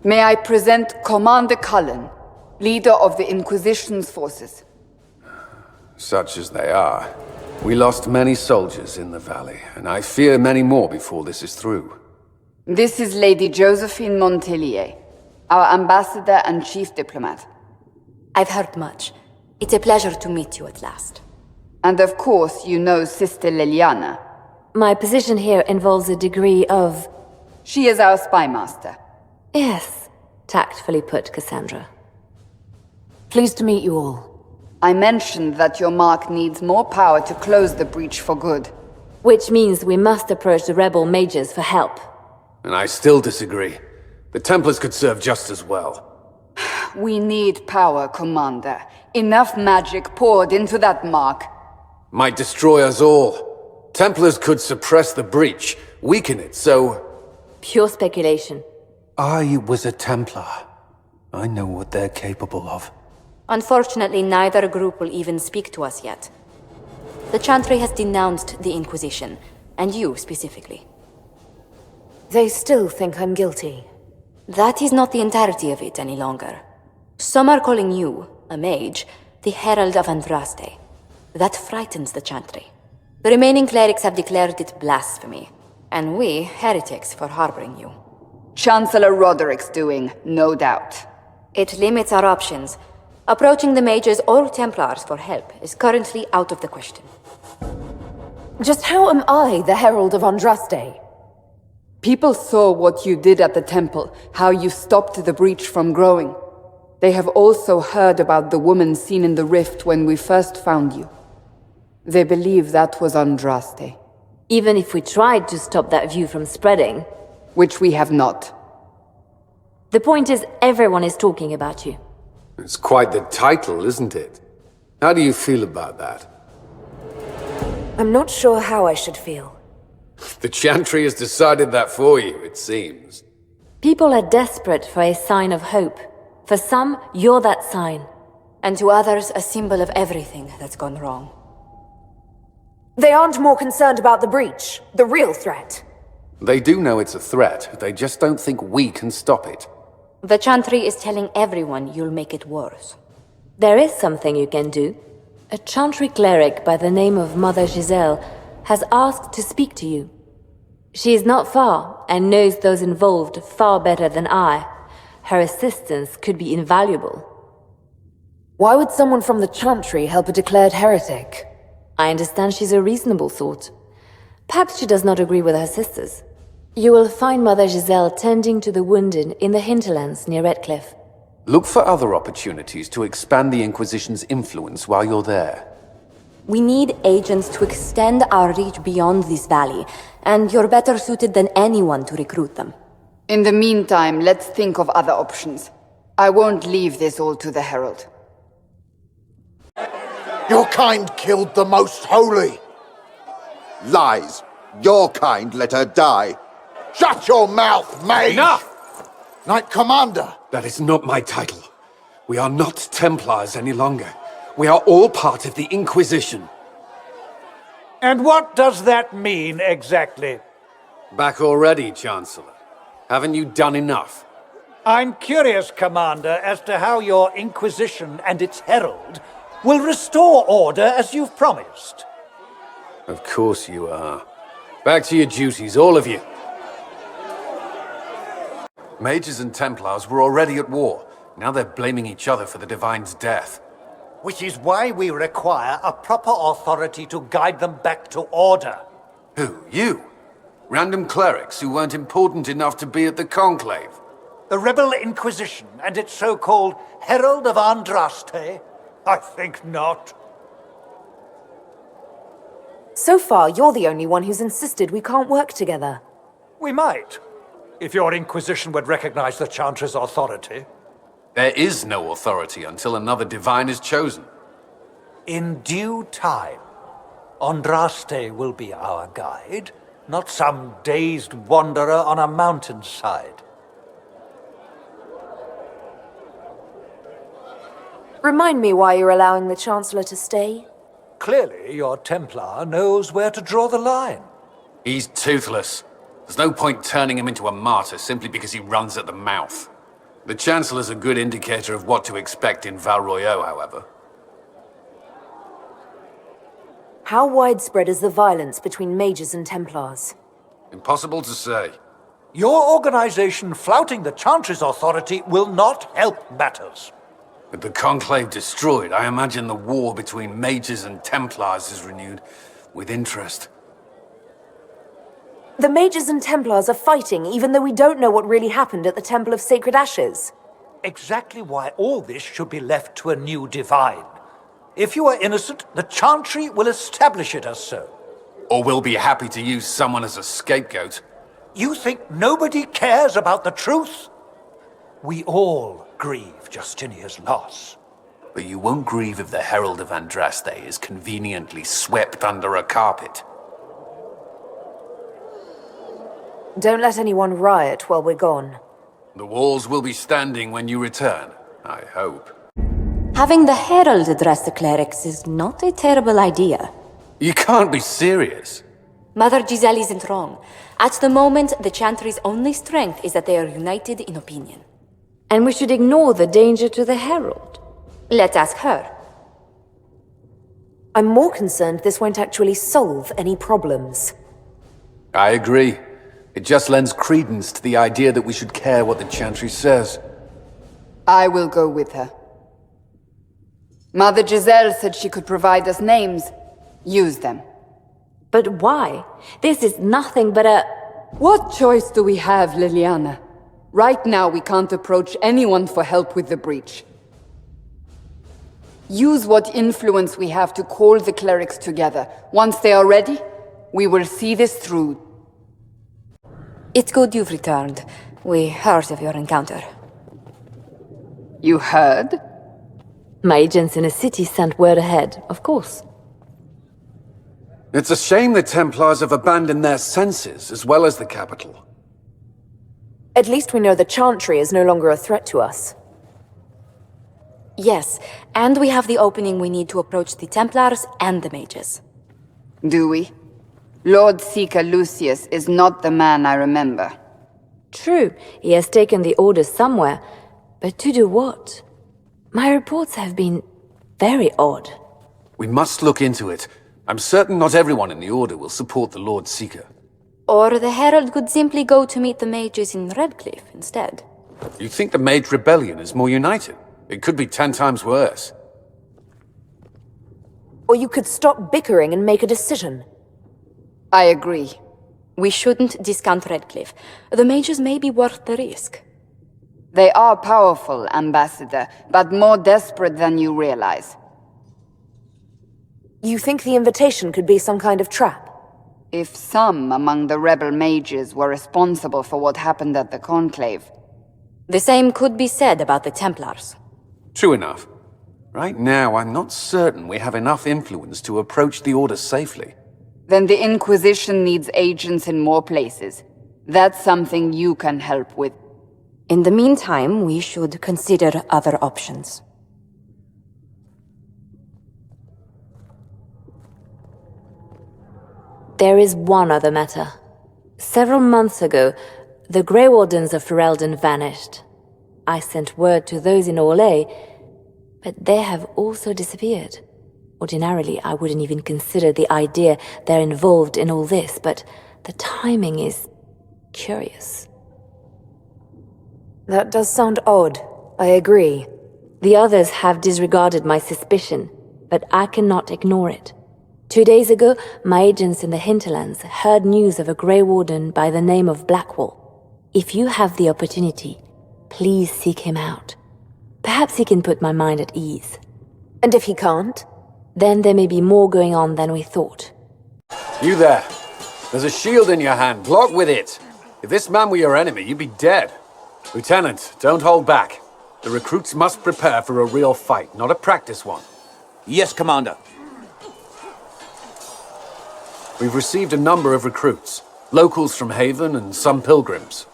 May I present Commander Cullen, leader of the Inquisition's forces. Such as they are. We lost many soldiers in the valley, and I fear many more before this is through. This is Lady Josephine Montelier, our ambassador and chief diplomat. I've heard much. It's a pleasure to meet you at last. And of course, you know Sister Liliana. My position here involves a degree of... She is our spy master. Yes, tactfully put, Cassandra. Pleased to meet you all. I mentioned that your mark needs more power to close the breach for good. Which means we must approach the rebel mages for help. And I still disagree. The Templars could serve just as well. We need power, Commander. Enough magic poured into that mark. Might destroy us all. Templars could suppress the breach, weaken it, so... Pure speculation. I was a Templar. I know what they're capable of. Unfortunately, neither group will even speak to us yet. The Chantry has denounced the Inquisition, and you specifically. They still think I'm guilty. That is not the entirety of it any longer. Some are calling you, a mage, the Herald of Andraste. That frightens the Chantry. The remaining clerics have declared it blasphemy, and we, heretics, for harboring you. Chancellor Roderick's doing, no doubt. It limits our options. Approaching the mages or Templars for help is currently out of the question. Just how am I the Herald of Andraste? People saw what you did at the temple, how you stopped the breach from growing. They have also heard about the woman seen in the rift when we first found you. They believe that was Andraste. Even if we tried to stop that view from spreading... Which we have not. The point is, everyone is talking about you. It's quite the title, isn't it? How do you feel about that? I'm not sure how I should feel. The Chantry has decided that for you, it seems. People are desperate for a sign of hope. For some, you're that sign. And to others, a symbol of everything that's gone wrong. They aren't more concerned about the breach, the real threat. They do know it's a threat, they just don't think we can stop it. The Chantry is telling everyone you'll make it worse. There is something you can do. A Chantry cleric by the name of Mother Giselle has asked to speak to you. She is not far, and knows those involved far better than I. Her assistance could be invaluable. Why would someone from the Chantry help a declared heretic? I understand she's a reasonable sort. Perhaps she does not agree with her sisters. You will find Mother Giselle tending to the wounded in the hinterlands near Redcliffe. Look for other opportunities to expand the Inquisition's influence while you're there. We need agents to extend our reach beyond this valley, and you're better suited than anyone to recruit them. In the meantime, let's think of other options. I won't leave this all to the Herald. Your kind killed the Most Holy. Lies. Your kind let her die. Shut your mouth, mage! Enough! Knight Commander! That is not my title. We are not Templars any longer. We are all part of the Inquisition. And what does that mean, exactly? Back already, Chancellor. Haven't you done enough? I'm curious, Commander, as to how your Inquisition and its herald will restore order as you've promised. Of course you are. Back to your duties, all of you. Mages and Templars were already at war. Now they're blaming each other for the Divine's death. Which is why we require a proper authority to guide them back to order. Who? You? Random clerics who weren't important enough to be at the Conclave? The Rebel Inquisition and its so-called Herald of Andraste? I think not. So far, you're the only one who's insisted we can't work together. We might, if your Inquisition would recognize the Chantry's authority. There is no authority until another Divine is chosen. In due time, Andraste will be our guide, not some dazed wanderer on a mountainside. Remind me why you're allowing the Chancellor to stay? Clearly, your Templar knows where to draw the line. He's toothless. There's no point turning him into a martyr simply because he runs at the mouth. The Chancellor's a good indicator of what to expect in Val Royeaux, however. How widespread is the violence between mages and Templars? Impossible to say. Your organization flouting the Chantry's authority will not help matters. With the Conclave destroyed, I imagine the war between mages and Templars is renewed with interest. The mages and Templars are fighting even though we don't know what really happened at the Temple of Sacred Ashes. Exactly why all this should be left to a new divine. If you are innocent, the Chantry will establish it as so. Or we'll be happy to use someone as a scapegoat. You think nobody cares about the truth? We all grieve Justinia's loss. But you won't grieve if the Herald of Andraste is conveniently swept under a carpet. Don't let anyone riot while we're gone. The walls will be standing when you return, I hope. Having the Herald address the clerics is not a terrible idea. You can't be serious. Mother Giselle isn't wrong. At the moment, the Chantry's only strength is that they are united in opinion. And we should ignore the danger to the Herald. Let's ask her. I'm more concerned this won't actually solve any problems. I agree. It just lends credence to the idea that we should care what the Chantry says. I will go with her. Mother Giselle said she could provide us names. Use them. But why? This is nothing but a... What choice do we have, Liliana? Right now we can't approach anyone for help with the breach. Use what influence we have to call the clerics together. Once they are ready, we will see this through. It's good you've returned. We heard of your encounter. You heard? My agents in the city sent word ahead, of course. It's a shame the Templars have abandoned their senses, as well as the capital. At least we know the Chantry is no longer a threat to us. Yes, and we have the opening we need to approach the Templars and the mages. Do we? Lord Seeker Lucius is not the man I remember. True, he has taken the Order somewhere, but to do what? My reports have been very odd. We must look into it. I'm certain not everyone in the Order will support the Lord Seeker. Or the Herald could simply go to meet the mages in Redcliffe instead. You think the Mage Rebellion is more united? It could be 10 times worse. Or you could stop bickering and make a decision. I agree. We shouldn't discount Redcliffe. The mages may be worth the risk. They are powerful, Ambassador, but more desperate than you realize. You think the invitation could be some kind of trap? If some among the rebel mages were responsible for what happened at the Conclave. The same could be said about the Templars. True enough. Right now, I'm not certain we have enough influence to approach the Order safely. Then the Inquisition needs agents in more places. That's something you can help with. In the meantime, we should consider other options. There is one other matter. Several months ago, the Grey Wardens of Ferelden vanished. I sent word to those in Orlais, but they have also disappeared. Ordinarily, I wouldn't even consider the idea they're involved in all this, but the timing is curious. That does sound odd. I agree. The others have disregarded my suspicion, but I cannot ignore it. 2 days ago, my agents in the hinterlands heard news of a Grey Warden by the name of Blackwall. If you have the opportunity, please seek him out. Perhaps he can put my mind at ease. And if he can't? Then there may be more going on than we thought. You there. There's a shield in your hand. Block with it. If this man were your enemy, you'd be dead. Lieutenant, don't hold back. The recruits must prepare for a real fight, not a practice one. Yes, Commander. We've received a number of recruits. Locals from Haven and some pilgrims.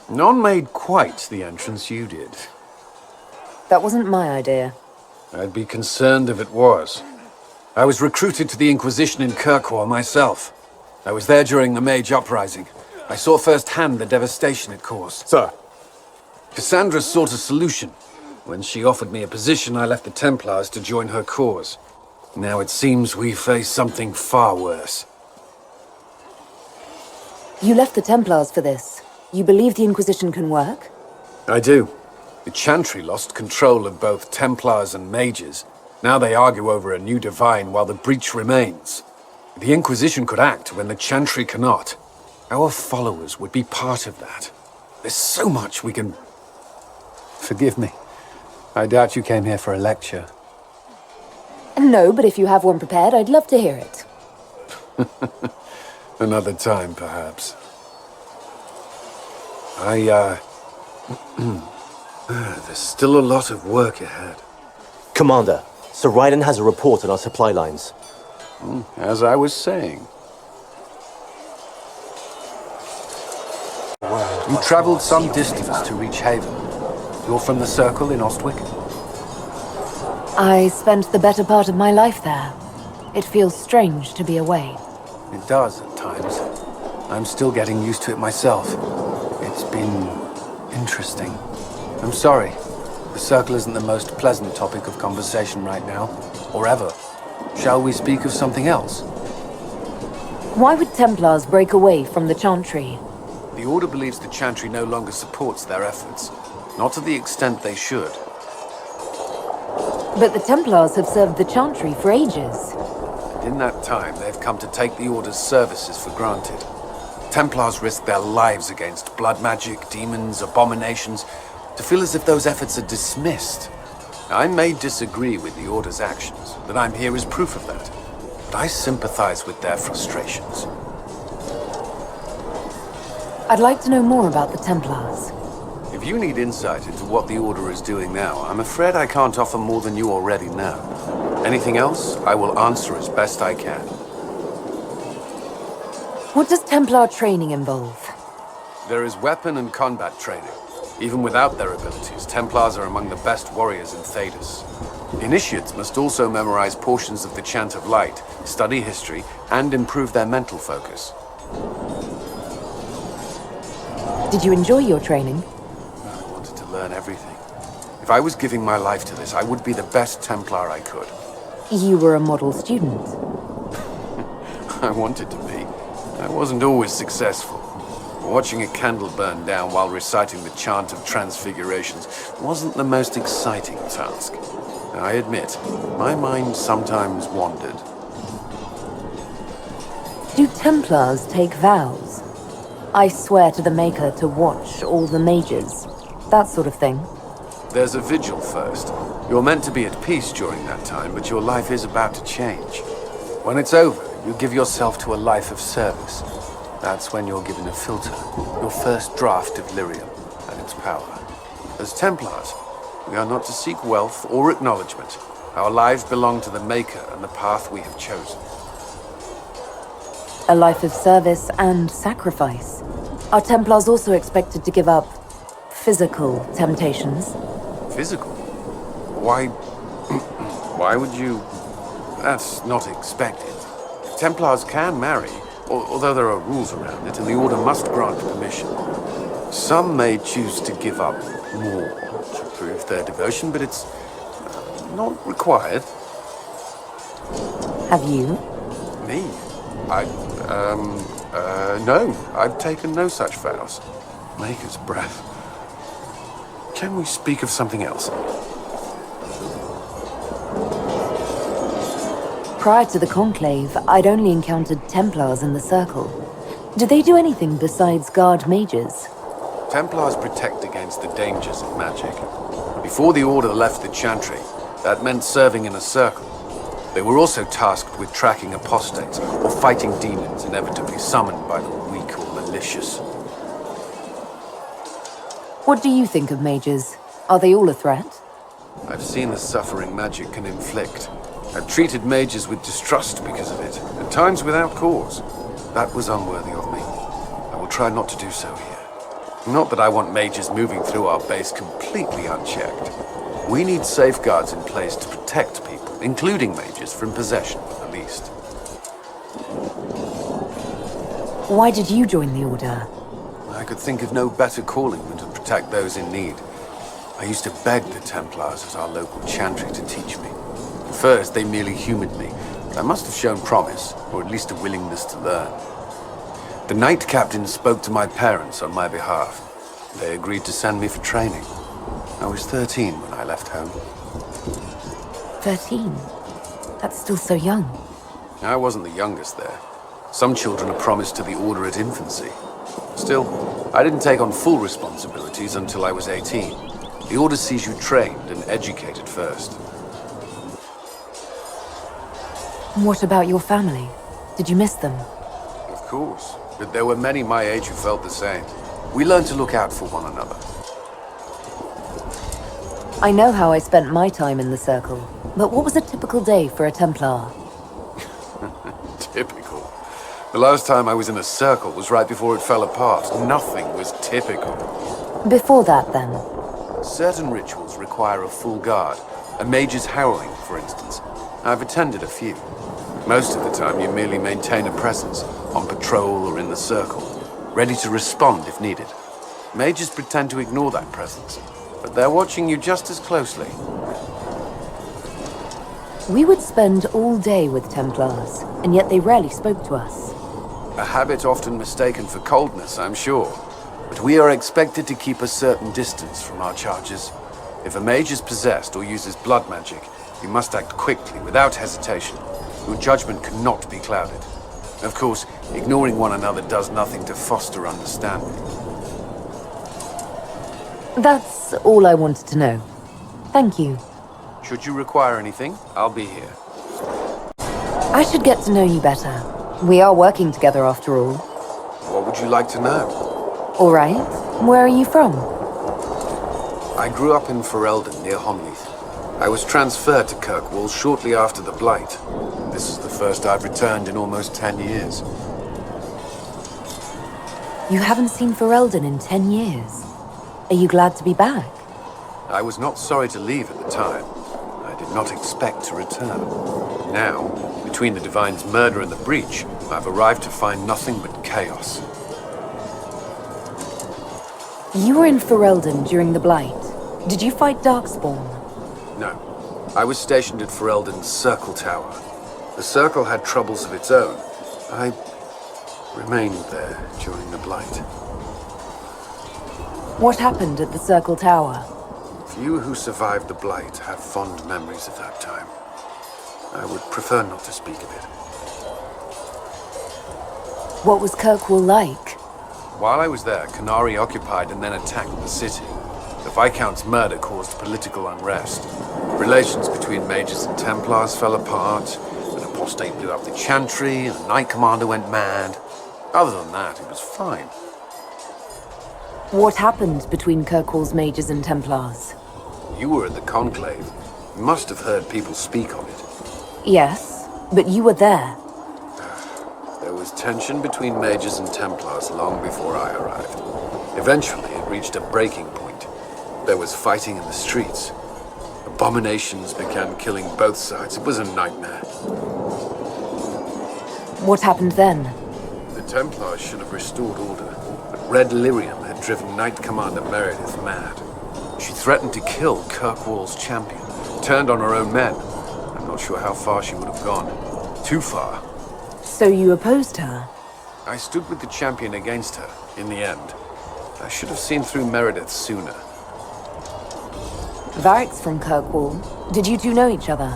None made quite the entrance you did. That wasn't my idea. I'd be concerned if it was. I was recruited to the Inquisition in Kirkwall myself. I was there during the Mage Uprising. I saw firsthand the devastation it caused. Sir, Cassandra sought a solution. When she offered me a position, I left the Templars to join her cause. Now it seems we face something far worse. You left the Templars for this. You believe the Inquisition can work? I do. The Chantry lost control of both Templars and mages. Now they argue over a new divine while the breach remains. The Inquisition could act when the Chantry cannot. Our followers would be part of that. There's so much we can... Forgive me. I doubt you came here for a lecture. No, but if you have one prepared, I'd love to hear it. Another time, perhaps. There's still a lot of work ahead. Commander, Sir Ryden has a report on our supply lines. As I was saying. You traveled some distance to reach Haven. You're from the Circle in Ostwick? I spent the better part of my life there. It feels strange to be away. It does at times. I'm still getting used to it myself. It's been... interesting. I'm sorry. The Circle isn't the most pleasant topic of conversation right now. Or ever. Shall we speak of something else? Why would Templars break away from the Chantry? The Order believes the Chantry no longer supports their efforts. Not to the extent they should. But the Templars have served the Chantry for ages. And in that time, they've come to take the Order's services for granted. Templars risk their lives against blood magic, demons, abominations, to feel as if those efforts are dismissed. I may disagree with the Order's actions, but I'm here as proof of that. But I sympathize with their frustrations. I'd like to know more about the Templars. If you need insight into what the Order is doing now, I'm afraid I can't offer more than you already know. Anything else, I will answer as best I can. What does Templar training involve? There is weapon and combat training. Even without their abilities, Templars are among the best warriors in Thedas. Initiates must also memorize portions of the Chant of Light, study history, and improve their mental focus. Did you enjoy your training? I wanted to learn everything. If I was giving my life to this, I would be the best Templar I could. You were a model student. I wanted to be. I wasn't always successful. Watching a candle burn down while reciting the Chant of Transfigurations wasn't the most exciting task. I admit, my mind sometimes wandered. Do Templars take vows? I swear to the Maker to watch all the mages. That sort of thing. There's a vigil first. You're meant to be at peace during that time, but your life is about to change. When it's over, you give yourself to a life of service. That's when you're given a filter, your first draft of lyrium and its power. As Templars, we are not to seek wealth or acknowledgement. Our lives belong to the Maker and the path we have chosen. A life of service and sacrifice. Are Templars also expected to give up physical temptations? Physical? Why... why would you... That's not expected. Templars can marry, although there are rules around it, and the Order must grant permission. Some may choose to give up more to prove their devotion, but it's not required. Have you? Me? No. I've taken no such vows. Maker's breath. Can we speak of something else? Prior to the Conclave, I'd only encountered Templars in the Circle. Do they do anything besides guard mages? Templars protect against the dangers of magic. Before the Order left the Chantry, that meant serving in a circle. They were also tasked with tracking apostates, or fighting demons inevitably summoned by the weak or malicious. What do you think of mages? Are they all a threat? I've seen the suffering magic can inflict. I've treated mages with distrust because of it, at times without cause. That was unworthy of me. I will try not to do so here. Not that I want mages moving through our base completely unchecked. We need safeguards in place to protect people, including mages, from possession, at least. Why did you join the Order? I could think of no better calling than to protect those in need. I used to beg the Templars at our local chantry to teach me. At first, they merely humored me. I must have shown promise, or at least a willingness to learn. The Knight Captain spoke to my parents on my behalf. They agreed to send me for training. I was 13 when I left home. 13? That's still so young. I wasn't the youngest there. Some children are promised to the Order at infancy. Still, I didn't take on full responsibilities until I was 18. The Order sees you trained and educated first. What about your family? Did you miss them? Of course, but there were many my age who felt the same. We learned to look out for one another. I know how I spent my time in the Circle, but what was a typical day for a Templar? Typical. The last time I was in a circle was right before it fell apart. Nothing was typical. Before that, then? Certain rituals require a full guard. A mage's harrowing, for instance. I've attended a few. Most of the time you merely maintain a presence, on patrol or in the circle, ready to respond if needed. Mages pretend to ignore that presence, but they're watching you just as closely. We would spend all day with Templars, and yet they rarely spoke to us. A habit often mistaken for coldness, I'm sure. But we are expected to keep a certain distance from our charges. If a mage is possessed or uses blood magic, you must act quickly, without hesitation. Your judgment cannot be clouded. Of course, ignoring one another does nothing to foster understanding. That's all I wanted to know. Thank you. Should you require anything, I'll be here. I should get to know you better. We are working together after all. What would you like to know? All right. Where are you from? I grew up in Ferelden, near Honleith. I was transferred to Kirkwall shortly after the Blight. This is the first I've returned in almost 10 years. You haven't seen Ferelden in 10 years. Are you glad to be back? I was not sorry to leave at the time. I did not expect to return. Now, between the Divine's murder and the breach, I've arrived to find nothing but chaos. You were in Ferelden during the Blight. Did you fight Darkspawn? No. I was stationed at Ferelden's Circle Tower. The Circle had troubles of its own. I remained there during the Blight. What happened at the Circle Tower? Few who survived the Blight have fond memories of that time. I would prefer not to speak of it. What was Kirkwall like? While I was there, Canary occupied and then attacked the city. The Viscount's murder caused political unrest. Relations between mages and Templars fell apart. An apostate blew up the chantry, and the Knight Commander went mad. Other than that, it was fine. What happened between Kirkwall's mages and Templars? You were at the Conclave. You must have heard people speak of it. Yes, but you were there. There was tension between mages and Templars long before I arrived. Eventually, it reached a breaking point. There was fighting in the streets. Abominations began killing both sides. It was a nightmare. What happened then? The Templars should have restored order, but Red Lyrium had driven Knight Commander Meredith mad. She threatened to kill Kirkwall's champion, turned on her own men. I'm not sure how far she would have gone. Too far. So you opposed her? I stood with the champion against her, in the end. I should have seen through Meredith sooner. Varric's from Kirkwall. Did you two know each other?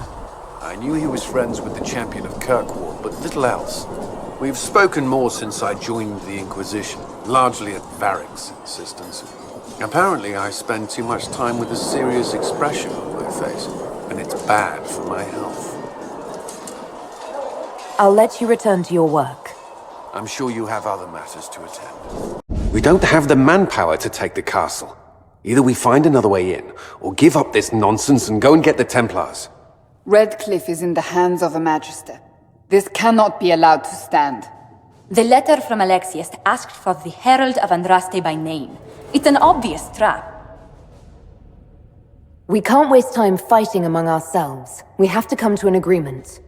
I knew he was friends with the champion of Kirkwall, but little else. We've spoken more since I joined the Inquisition, largely at Varric's insistence. Apparently, I spend too much time with a serious expression on my face, and it's bad for my health. I'll let you return to your work. I'm sure you have other matters to attend. We don't have the manpower to take the castle. Either we find another way in, or give up this nonsense and go and get the Templars. Redcliffe is in the hands of a Magister. This cannot be allowed to stand. The letter from Alexius asked for the Herald of Andraste by name. It's an obvious trap. We can't waste time fighting among ourselves. We have to come to an agreement.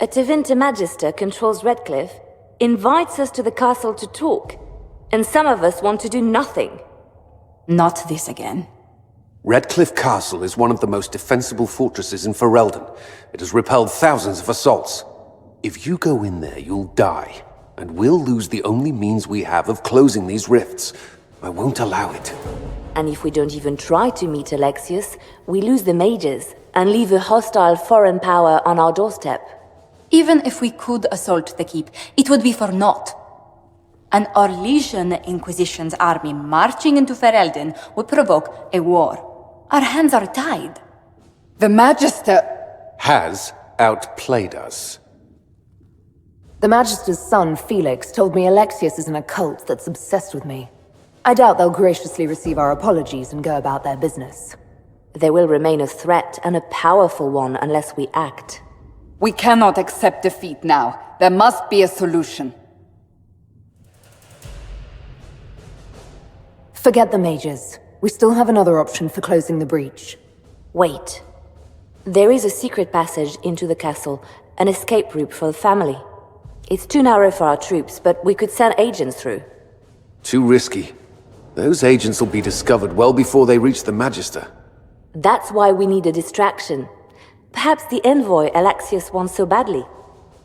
A Tevinter Magister controls Redcliffe, invites us to the castle to talk, And some of us want to do nothing. Not this again. Redcliffe Castle is one of the most defensible fortresses in Ferelden. It has repelled thousands of assaults. If you go in there, you'll die. And we'll lose the only means we have of closing these rifts. I won't allow it. And if we don't even try to meet Alexius, we lose the mages and leave a hostile foreign power on our doorstep. Even if we could assault the keep, it would be for naught. An Orlesian Inquisition's army marching into Ferelden would provoke a war. Our hands are tied. The Magister has outplayed us. The Magister's son, Felix, told me Alexius is in a cult that's obsessed with me. I doubt they'll graciously receive our apologies and go about their business. They will remain a threat, and a powerful one, unless we act. We cannot accept defeat now. There must be a solution. Forget the mages. We still have another option for closing the breach. Wait. There is a secret passage into the castle, an escape route for the family. It's too narrow for our troops, but we could send agents through. Too risky. Those agents will be discovered well before they reach the Magister. That's why we need a distraction. Perhaps the envoy Alexius wants so badly.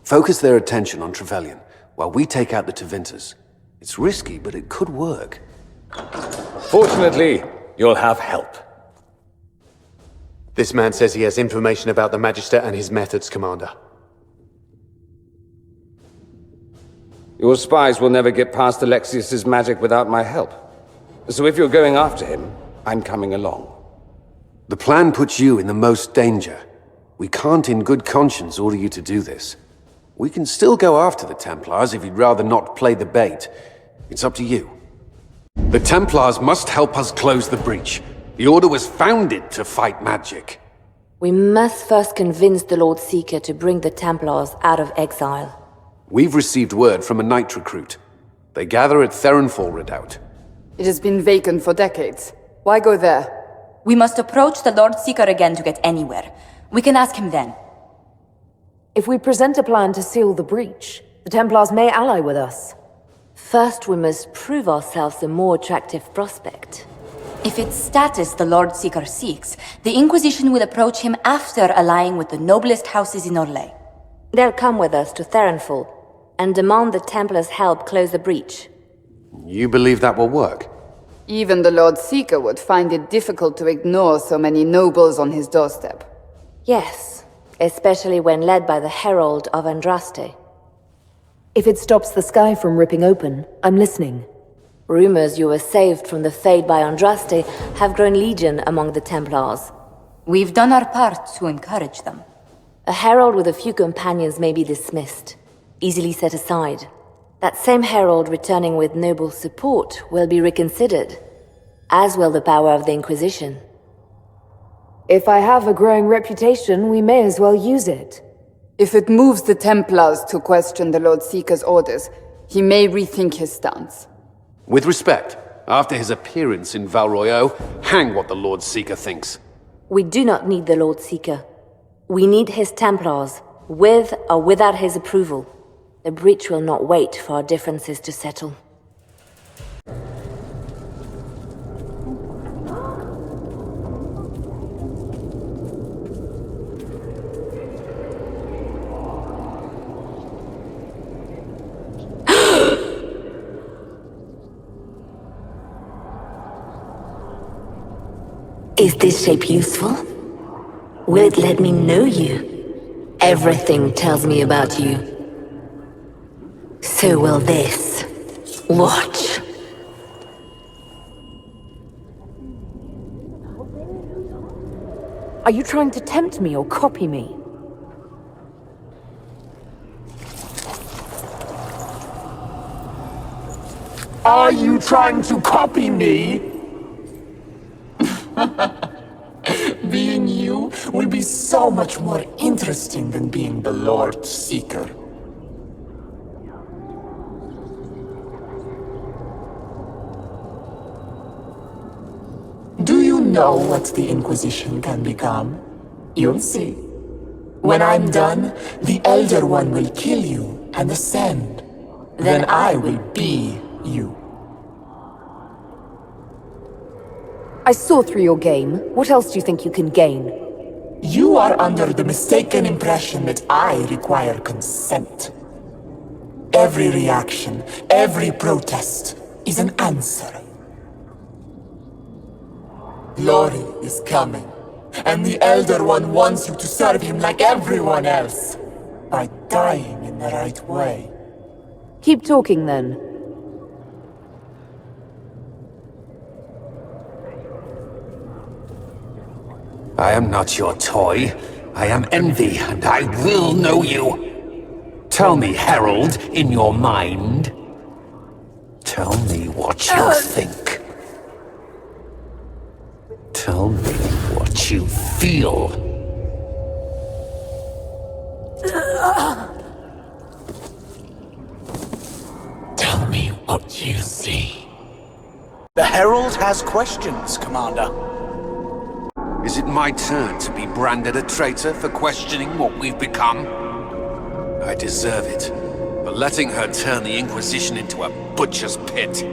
Focus their attention on Trevelyan, while we take out the Tevinters. It's risky, but it could work. Fortunately, you'll have help. This man says he has information about the Magister and his methods, Commander. Your spies will never get past Alexius's magic without my help. So if you're going after him, I'm coming along. The plan puts you in the most danger. We can't in good conscience order you to do this. We can still go after the Templars if you'd rather not play the bait. It's up to you. The Templars must help us close the breach. The Order was founded to fight magic. We must first convince the Lord Seeker to bring the Templars out of exile. We've received word from a knight recruit. They gather at Therenfall Redoubt. It has been vacant for decades. Why go there? We must approach the Lord Seeker again to get anywhere. We can ask him then. If we present a plan to seal the breach, the Templars may ally with us. First, we must prove ourselves a more attractive prospect. If it's status the Lord Seeker seeks, the Inquisition will approach him after allying with the noblest houses in Orlais. They'll come with us to Therenfall and demand the Templars' help close the breach. You believe that will work? Even the Lord Seeker would find it difficult to ignore so many nobles on his doorstep. Yes, especially when led by the Herald of Andraste. If it stops the sky from ripping open, I'm listening. Rumors you were saved from the fate by Andraste have grown legion among the Templars. We've done our part to encourage them. A herald with a few companions may be dismissed, easily set aside. That same herald returning with noble support will be reconsidered, as will the power of the Inquisition. If I have a growing reputation, we may as well use it. If it moves the Templars to question the Lord Seeker's orders, he may rethink his stance. With respect, after his appearance in Val Royeaux, hang what the Lord Seeker thinks. We do not need the Lord Seeker. We need his Templars, with or without his approval. The breach will not wait for our differences to settle. Is this shape useful? Will it let me know you? Everything tells me about you. So will this. Watch. Are you trying to tempt me or copy me? Are you trying to copy me? Being you will be so much more interesting than being the Lord Seeker. Do you know what the Inquisition can become? You'll see. When I'm done, the Elder One will kill you and ascend. Then I will be you. I saw through your game. What else do you think you can gain? You are under the mistaken impression that I require consent. Every reaction, every protest is an answer. Glory is coming, and the Elder One wants you to serve him like everyone else, by dying in the right way. Keep talking then. I am not your toy. I am Envy, and I will know you. Tell me, Herald, in your mind. Tell me what you think. Tell me what you feel. Tell me what you see. The Herald has questions, Commander. Is it my turn to be branded a traitor for questioning what we've become? I deserve it, for letting her turn the Inquisition into a butcher's pit.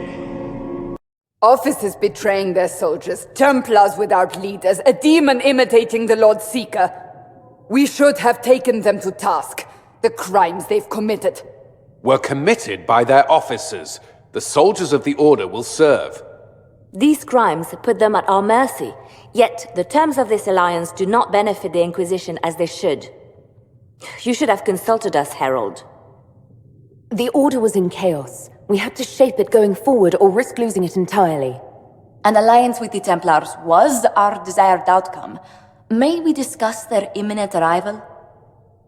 Officers betraying their soldiers, Templars without leaders, a demon imitating the Lord Seeker. We should have taken them to task. The crimes they've committed. Were committed by their officers. The soldiers of the Order will serve. These crimes put them at our mercy, yet the terms of this alliance do not benefit the Inquisition as they should. You should have consulted us, Herald. The Order was in chaos. We had to shape it going forward or risk losing it entirely. An alliance with the Templars was our desired outcome. May we discuss their imminent arrival?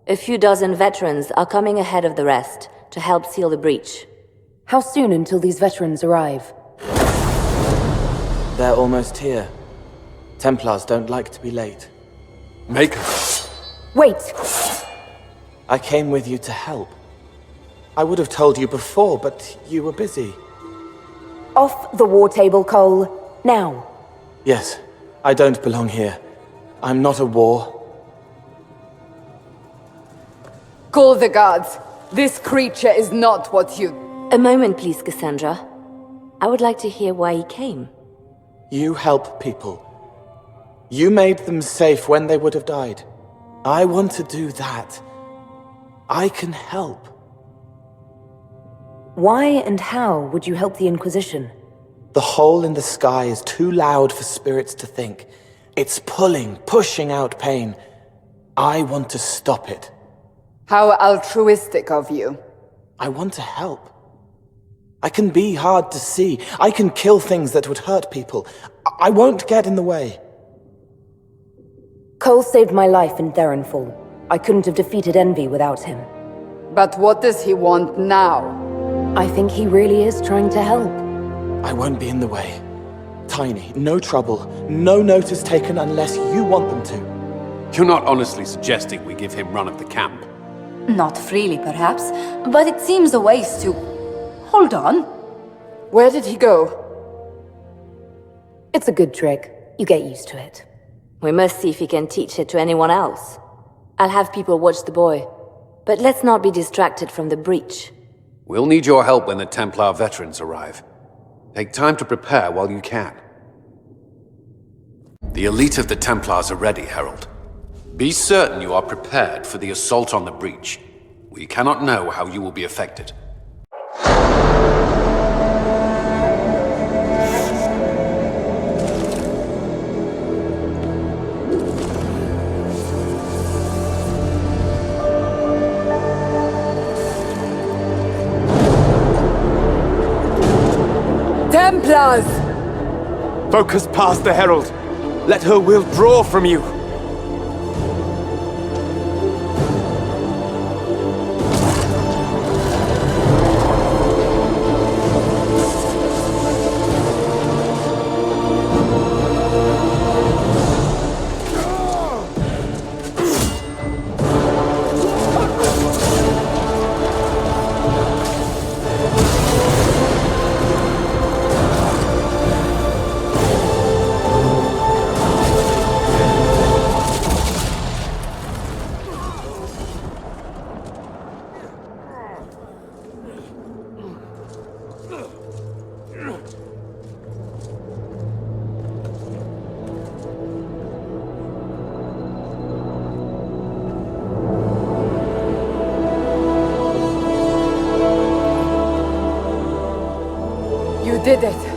A few dozen veterans are coming ahead of the rest to help seal the breach. How soon until these veterans arrive? They're almost here. Templars don't like to be late. Make... Wait! I came with you to help. I would have told you before, but you were busy. Off the war table, Cole. Now. Yes, I don't belong here. I'm not a war. Call the guards. This creature is not what you... A moment, please, Cassandra. I would like to hear why he came. You help people. You made them safe when they would have died. I want to do that. I can help. Why and how would you help the Inquisition? The hole in the sky is too loud for spirits to think. It's pulling, pushing out pain. I want to stop it. How altruistic of you. I want to help. I can be hard to see. I can kill things that would hurt people. I won't get in the way. Cole saved my life in Theronfall. I couldn't have defeated Envy without him. But what does he want now? I think he really is trying to help. I won't be in the way. Tiny, no trouble, no notice taken unless you want them to. You're not honestly suggesting we give him run of the camp? Not freely, perhaps, but it seems a waste to... Hold on. Where did he go? It's a good trick. You get used to it. We must see if he can teach it to anyone else. I'll have people watch the boy. But let's not be distracted from the breach. We'll need your help when the Templar veterans arrive. Take time to prepare while you can. The elite of the Templars are ready, Herald. Be certain you are prepared for the assault on the breach. We cannot know how you will be affected. Templars! Focus past the Herald. Let her will draw from you. did it!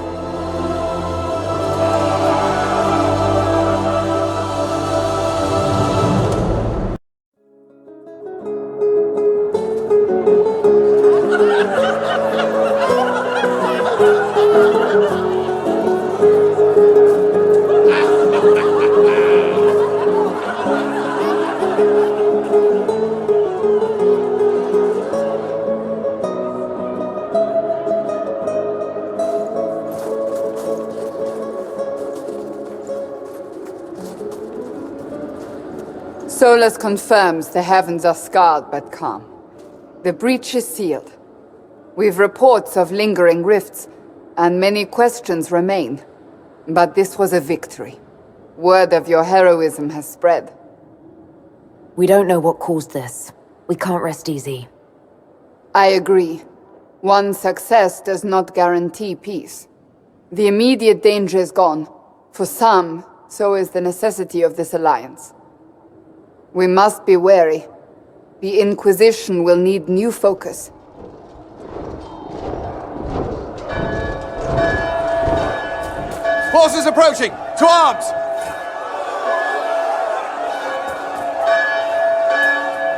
Solus confirms the heavens are scarred but calm. The breach is sealed. We've reports of lingering rifts, and many questions remain. But this was a victory. Word of your heroism has spread. We don't know what caused this. We can't rest easy. I agree. One success does not guarantee peace. The immediate danger is gone. For some, so is the necessity of this alliance. We must be wary. The Inquisition will need new focus. Forces approaching! To arms!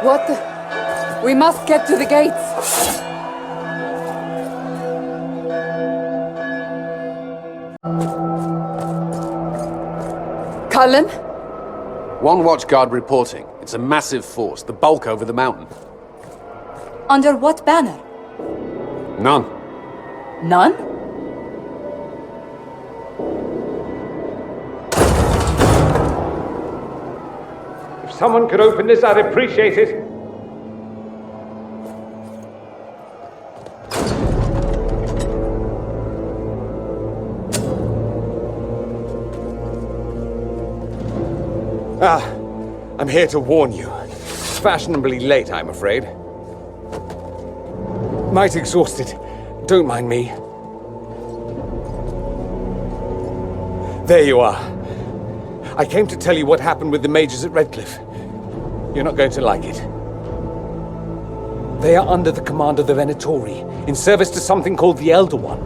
What the... We must get to the gates! Cullen? One watchguard reporting. It's a massive force, the bulk over the mountain. Under what banner? None. None? If someone could open this, I'd appreciate it. I'm here to warn you. Fashionably late, I'm afraid. Might exhausted. Don't mind me. There you are. I came to tell you what happened with the mages at Redcliffe. You're not going to like it. They are under the command of the Venatori, in service to something called the Elder One.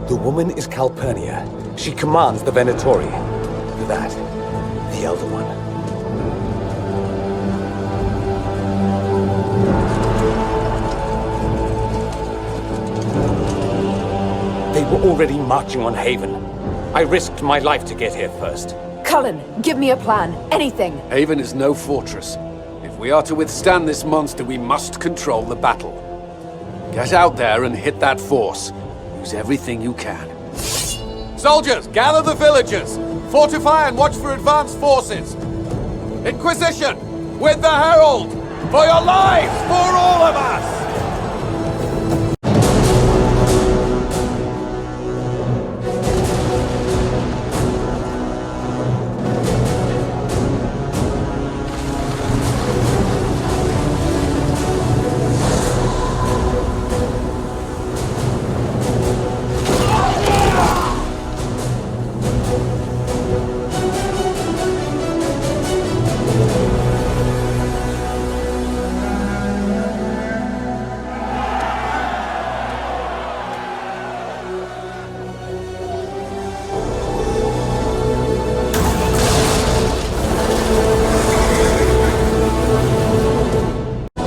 The woman is Calpurnia. She commands the Venatori. That, the Elder One. They were already marching on Haven. I risked my life to get here first. Cullen, give me a plan. Anything. Haven is no fortress. If we are to withstand this monster, we must control the battle. Get out there and hit that force. Use everything you can. Soldiers, gather the villagers! Fortify and watch for advanced forces! Inquisition! With the Herald! For your lives! For all of us!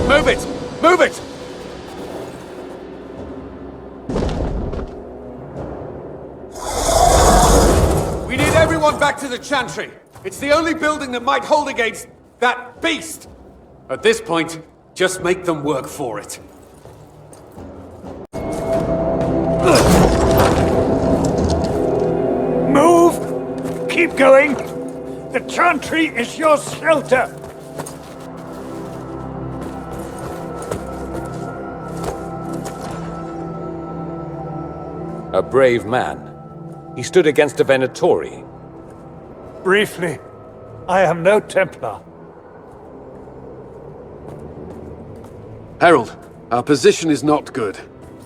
Move it! Move it! We need everyone back to the Chantry. It's the only building that might hold against that beast. At this point, just make them work for it. Move! Keep going! The Chantry is your shelter! A brave man. He stood against a Venatori. Briefly, I am no Templar. Herald, our position is not good.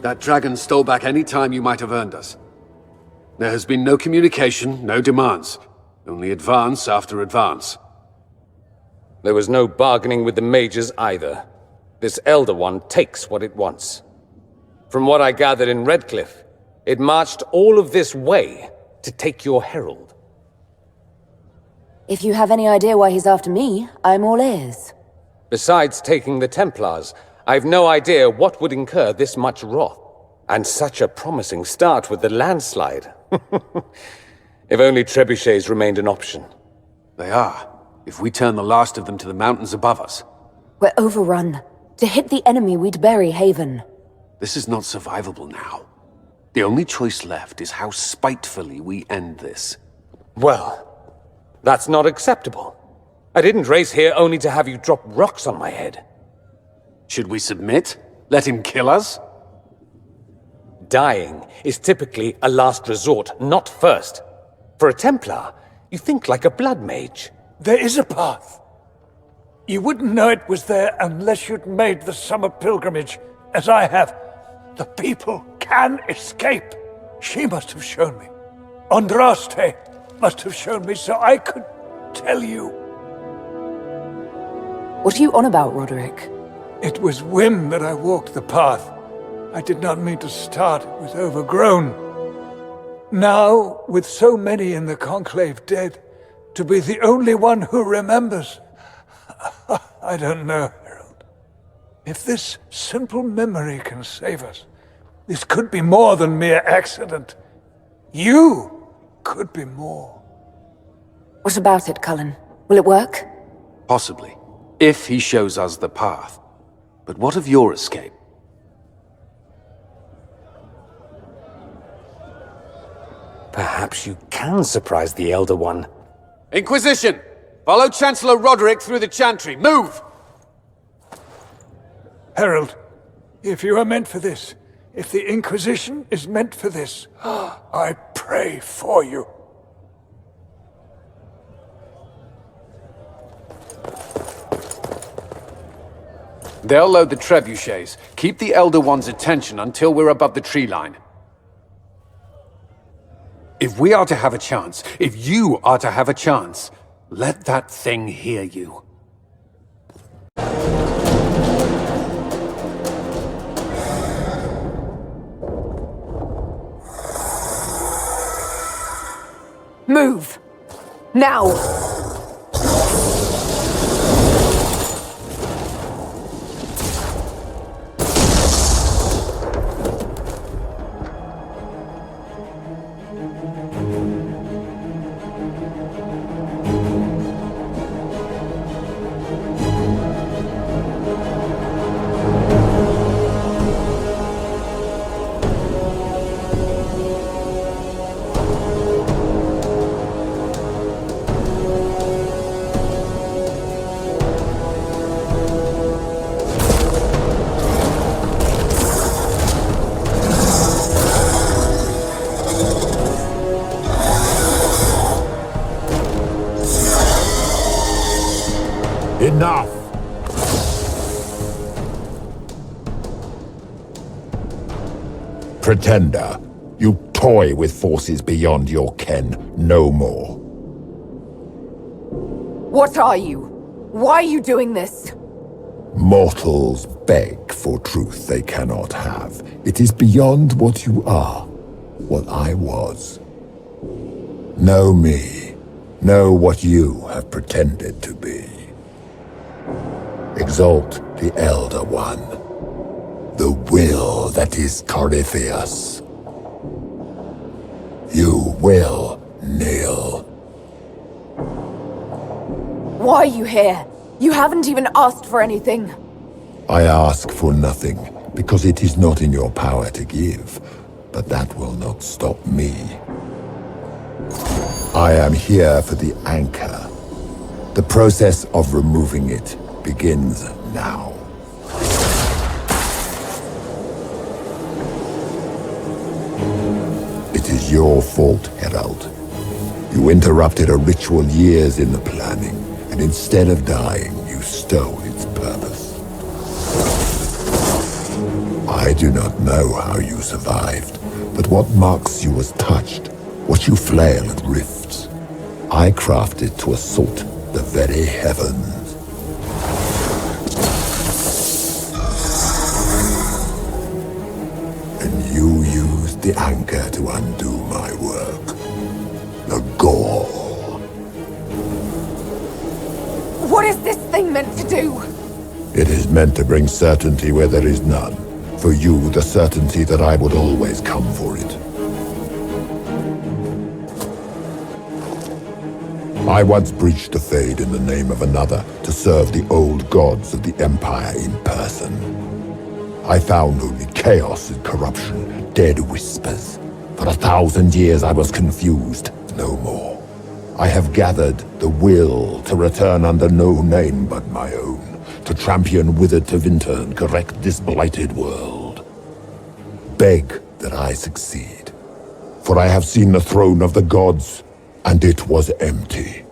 That dragon stole back any time you might have earned us. There has been no communication, no demands. Only advance after advance. There was no bargaining with the mages either. This Elder One takes what it wants. From what I gathered in Redcliffe, it marched all of this way to take your herald. If you have any idea why he's after me, I'm all ears. Besides taking the Templars, I've no idea what would incur this much wrath. And such a promising start with the landslide. If only trebuchets remained an option. They are. If we turn the last of them to the mountains above us. We're overrun. To hit the enemy, we'd bury Haven. This is not survivable now. The only choice left is how spitefully we end this. Well, that's not acceptable. I didn't race here only to have you drop rocks on my head. Should we submit? Let him kill us? Dying is typically a last resort, not first. For a Templar, you think like a blood mage. There is a path. You wouldn't know it was there unless you'd made the summer pilgrimage, as I have. The people can escape. She must have shown me. Andraste must have shown me so I could tell you. What are you on about, Roderick? It was whim that I walked the path. I did not mean to start, it was overgrown. Now, with so many in the Conclave dead, to be the only one who remembers... I don't know, Herald. If this simple memory can save us, this could be more than mere accident. You could be more. What about it, Cullen? Will it work? Possibly, if he shows us the path. But what of your escape? Perhaps you can surprise the Elder One. Inquisition! Follow Chancellor Roderick through the Chantry. Move! Herald, if you are meant for this, if the Inquisition is meant for this, I pray for you. They'll load the trebuchets. Keep the Elder One's attention until we're above the tree line. If we are to have a chance, if you are to have a chance, let that thing hear you. Move! Now! Enough! Pretender, you toy with forces beyond your ken no more. What are you? Why are you doing this? Mortals beg for truth they cannot have. It is beyond what you are, what I was. Know me. Know what you have pretended to be. Exalt the Elder One. The will that is Corypheus. You will kneel. Why are you here? You haven't even asked for anything. I ask for nothing, because it is not in your power to give. But that will not stop me. I am here for the anchor. The process of removing it begins now. It is your fault, Herald. You interrupted a ritual years in the planning, and instead of dying, you stole its purpose. I do not know how you survived, but what marks you as touched, what you flail at rifts, I crafted to assault the very heavens. the anchor to undo my work. The gall. What is this thing meant to do? It is meant to bring certainty where there is none. For you, the certainty that I would always come for it. I once breached the Fade in the name of another to serve the old gods of the Empire in person. I found only chaos and corruption, dead whispers. For 1,000 years I was confused, no more. I have gathered the will to return under no name but my own, to champion withered Tevinter and correct this blighted world. Beg that I succeed, for I have seen the throne of the gods, and it was empty.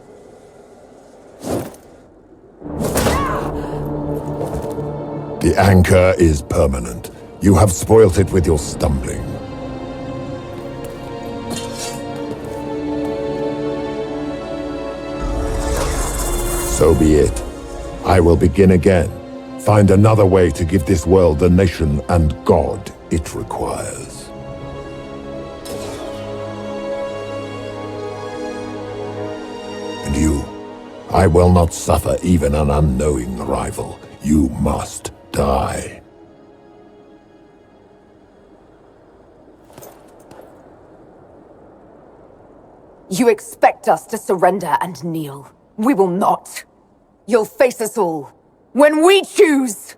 The anchor is permanent. You have spoilt it with your stumbling. So be it. I will begin again. Find another way to give this world the nation and God it requires. And you, I will not suffer even an unknowing rival. You must die. You expect us to surrender and kneel. We will not. You'll face us all. When we choose!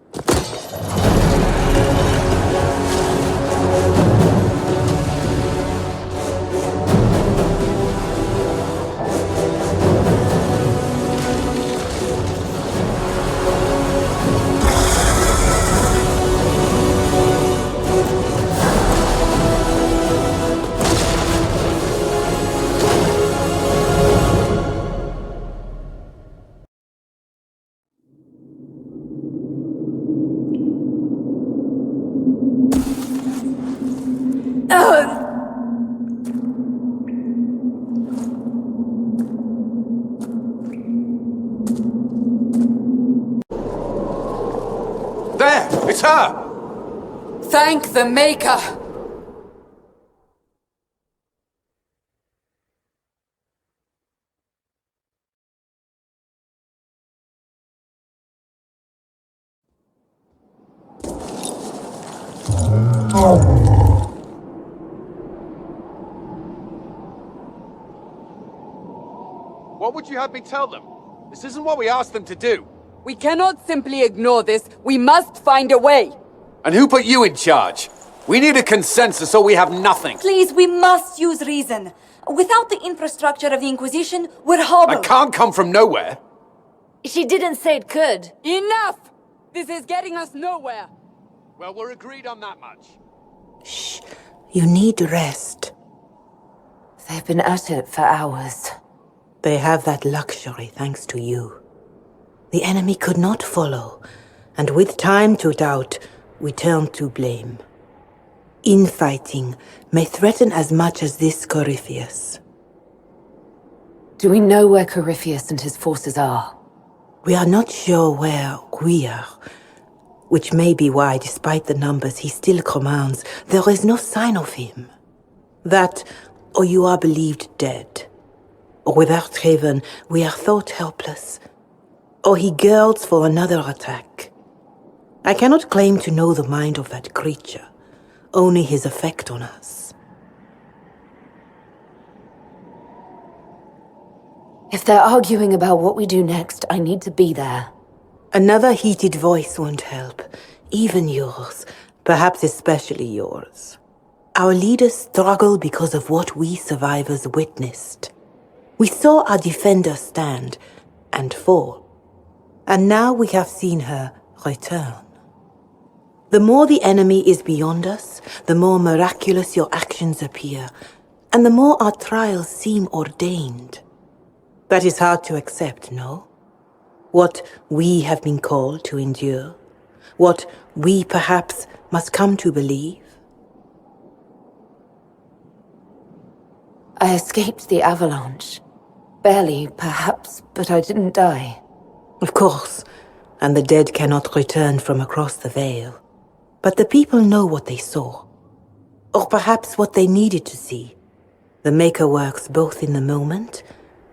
There! It's her! Thank the Maker! What would you have me tell them? This isn't what we asked them to do. We cannot simply ignore this. We must find a way. And who put you in charge? We need a consensus or we have nothing. Please, we must use reason. Without the infrastructure of the Inquisition, we're hobbled. That can't come from nowhere. She didn't say it could. Enough! This is getting us nowhere. Well, we're agreed on that much. Shh. You need rest. They've been at it for hours. They have that luxury thanks to you. The enemy could not follow, and with time to doubt, we turn to blame. Infighting may threaten as much as this Corypheus. Do we know where Corypheus and his forces are? We are not sure where we are, which may be why, despite the numbers he still commands, there is no sign of him. That, or you are believed dead. Or without Trevelyan, we are thought helpless. Or he girds for another attack. I cannot claim to know the mind of that creature, only his effect on us. If they're arguing about what we do next, I need to be there. Another heated voice won't help, even yours, perhaps especially yours. Our leaders struggle because of what we survivors witnessed. We saw our defender stand and fall, and now we have seen her return. The more the enemy is beyond us, the more miraculous your actions appear, and the more our trials seem ordained. That is hard to accept, no? What we have been called to endure, what we perhaps must come to believe. I escaped the avalanche. Barely, perhaps, but I didn't die. Of course, and the dead cannot return from across the veil. But the people know what they saw. Or perhaps what they needed to see. The Maker works both in the moment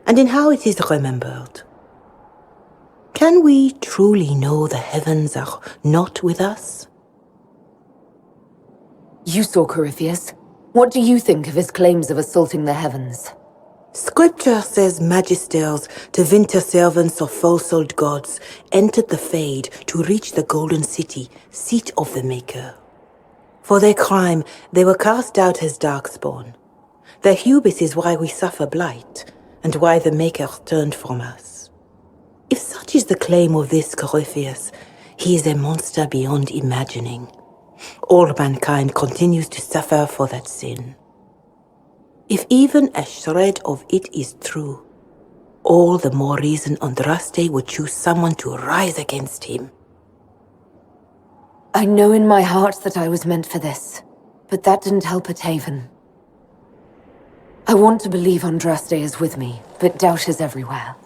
and in how it is remembered. Can we truly know the heavens are not with us? You saw Corypheus. What do you think of his claims of assaulting the heavens? Scripture says magisters, the winter servants of false-souled gods, entered the Fade to reach the Golden City, seat of the Maker. For their crime, they were cast out as darkspawn. Their hubris is why we suffer blight, and why the Maker turned from us. If such is the claim of this Corypheus, he is a monster beyond imagining. All mankind continues to suffer for that sin. If even a shred of it is true, all the more reason Andraste would choose someone to rise against him. I know in my heart that I was meant for this, but that didn't help at Haven. I want to believe Andraste is with me, but doubt is everywhere.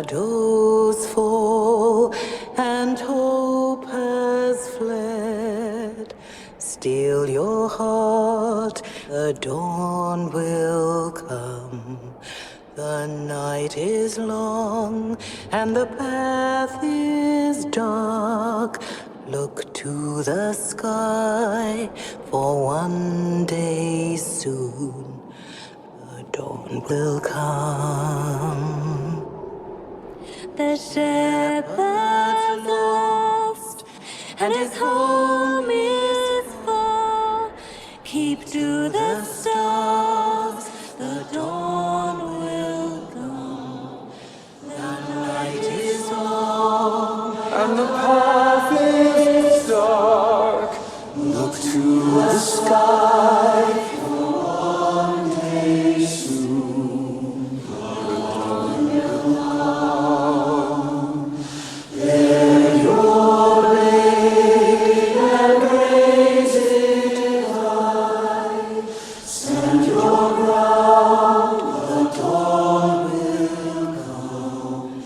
Shadows fall and hope has fled. Still your heart, the dawn will come. The night is long and the path is dark. Look to the sky, for one day soon the dawn will come. The shepherd's lost, and his home is far. Keep to the stars, the dawn will come. The night is long, And the path is dark. Look to the sky, for one day soon the dawn will come. Let your blade and raise it high. Stand your ground, the dawn will come.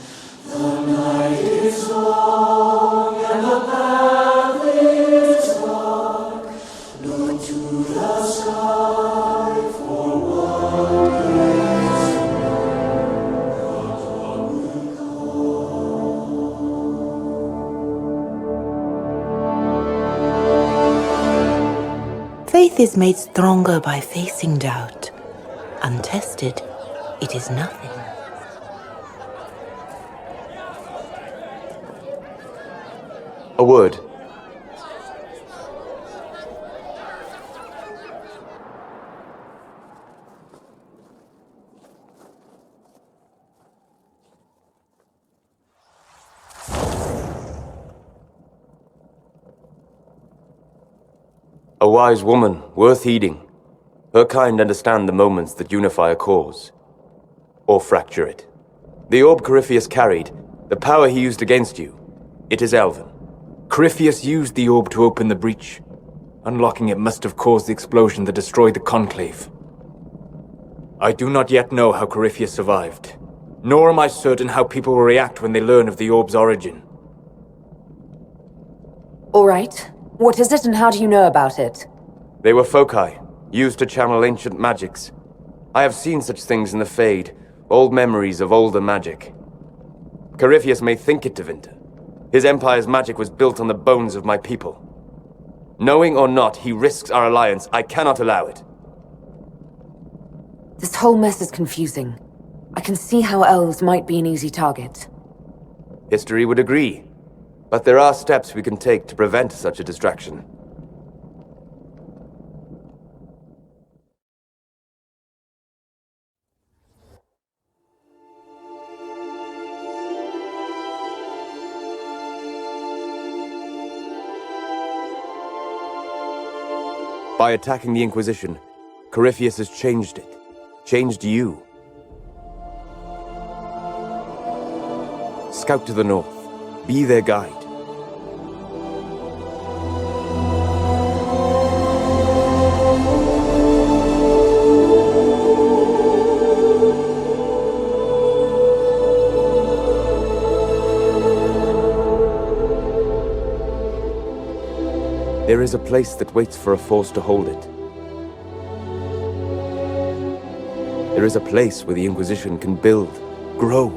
The night is long and the path is dark. Look to the sky, for one day soon the dawn will come. Faith is made stronger by facing doubt. Untested, it is nothing. A word. A wise woman, worth heeding. Her kind understand the moments that unify a cause. Or fracture it. The orb Corypheus carried, the power he used against you, it is elven. Corypheus used the orb to open the breach. Unlocking it must have caused the explosion that destroyed the Conclave. I do not yet know how Corypheus survived, nor am I certain how people will react when they learn of the orb's origin. All right. What is it and how do you know about it? They were foci, used to channel ancient magics. I have seen such things in the Fade, old memories of older magic. Corypheus may think it Tevinter. His empire's magic was built on the bones of my people. Knowing or not, he risks our alliance. I cannot allow it. This whole mess is confusing. I can see how elves might be an easy target. History would agree. But there are steps we can take to prevent such a distraction. By attacking the Inquisition, Corypheus has changed it. Changed you. out to the north. Be their guide. There is a place that waits for a force to hold it. There is a place where the Inquisition can build, grow.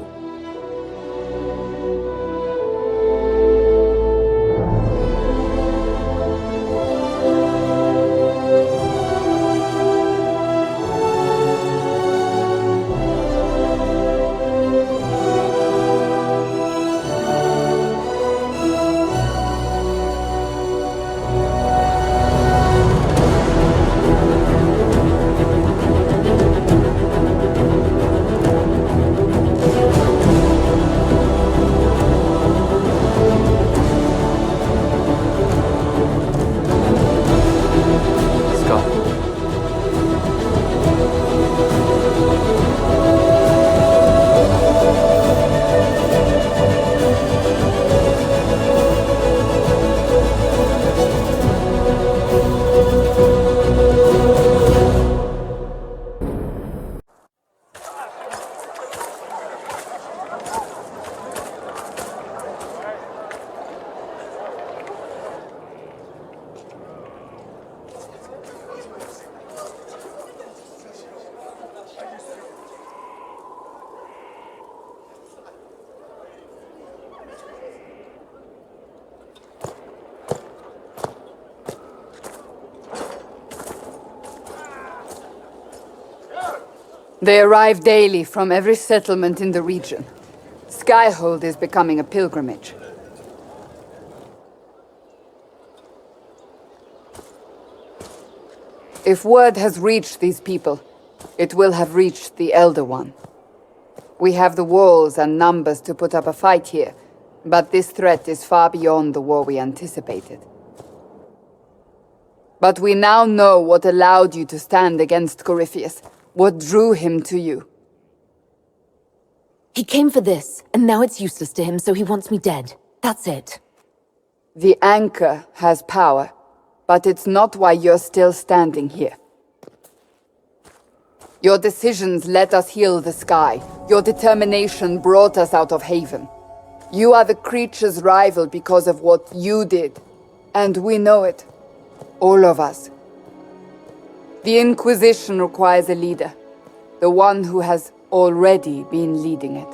They arrive daily from every settlement in the region. Skyhold is becoming a pilgrimage. If word has reached these people, it will have reached the Elder One. We have the walls and numbers to put up a fight here, but this threat is far beyond the war we anticipated. But we now know what allowed you to stand against Corypheus. What drew him to you? He came for this, and now it's useless to him, so he wants me dead. That's it. The anchor has power, but it's not why you're still standing here. Your decisions let us heal the sky. Your determination brought us out of Haven. You are the creature's rival because of what you did, and we know it. All of us. The Inquisition requires a leader, the one who has already been leading it.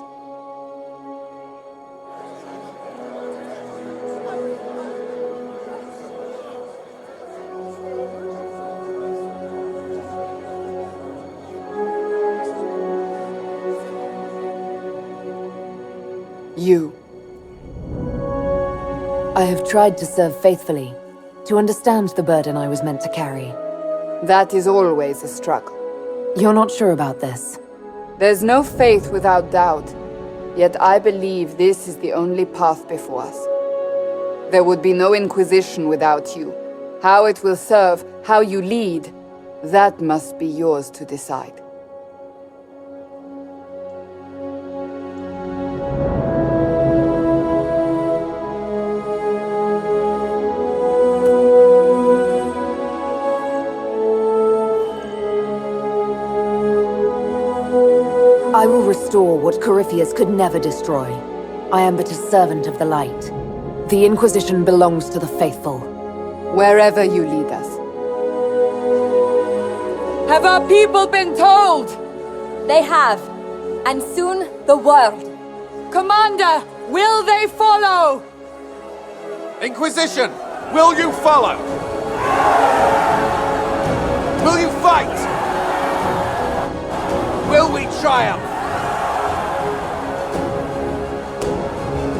You. I have tried to serve faithfully, to understand the burden I was meant to carry. That is always a struggle. You're not sure about this? There's no faith without doubt, yet I believe this is the only path before us. There would be no Inquisition without you. How it will serve, how you lead, that must be yours to decide. I will restore what Corypheus could never destroy. I am but a servant of the light. The Inquisition belongs to the faithful. Wherever you lead us. Have our people been told? They have. And soon, the world. Commander, will they follow? Inquisition, will you follow? Will you fight? Will we triumph?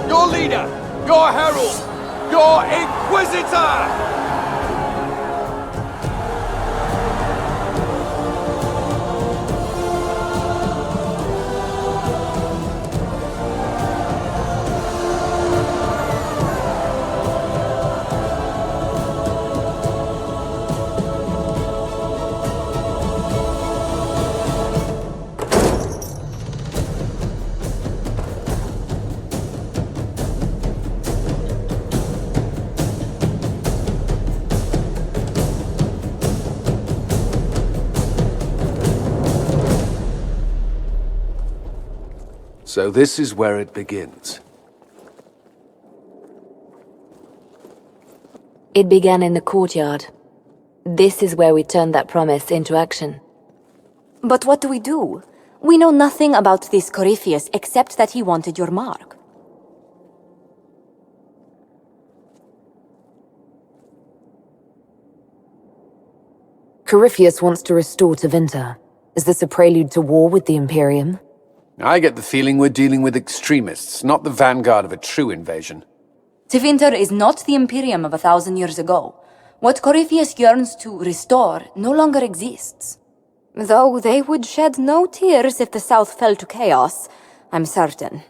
Your leader, your herald, your Inquisitor! So this is where it begins. It began in the courtyard. This is where we turned that promise into action. But what do we do? We know nothing about this Corypheus except that he wanted your mark. Corypheus wants to restore Tevinter. Is this a prelude to war with the Imperium? I get the feeling we're dealing with extremists, not the vanguard of a true invasion. Tevinter is not the Imperium of 1,000 years ago. What Corypheus yearns to restore no longer exists. Though they would shed no tears if the South fell to chaos, I'm certain.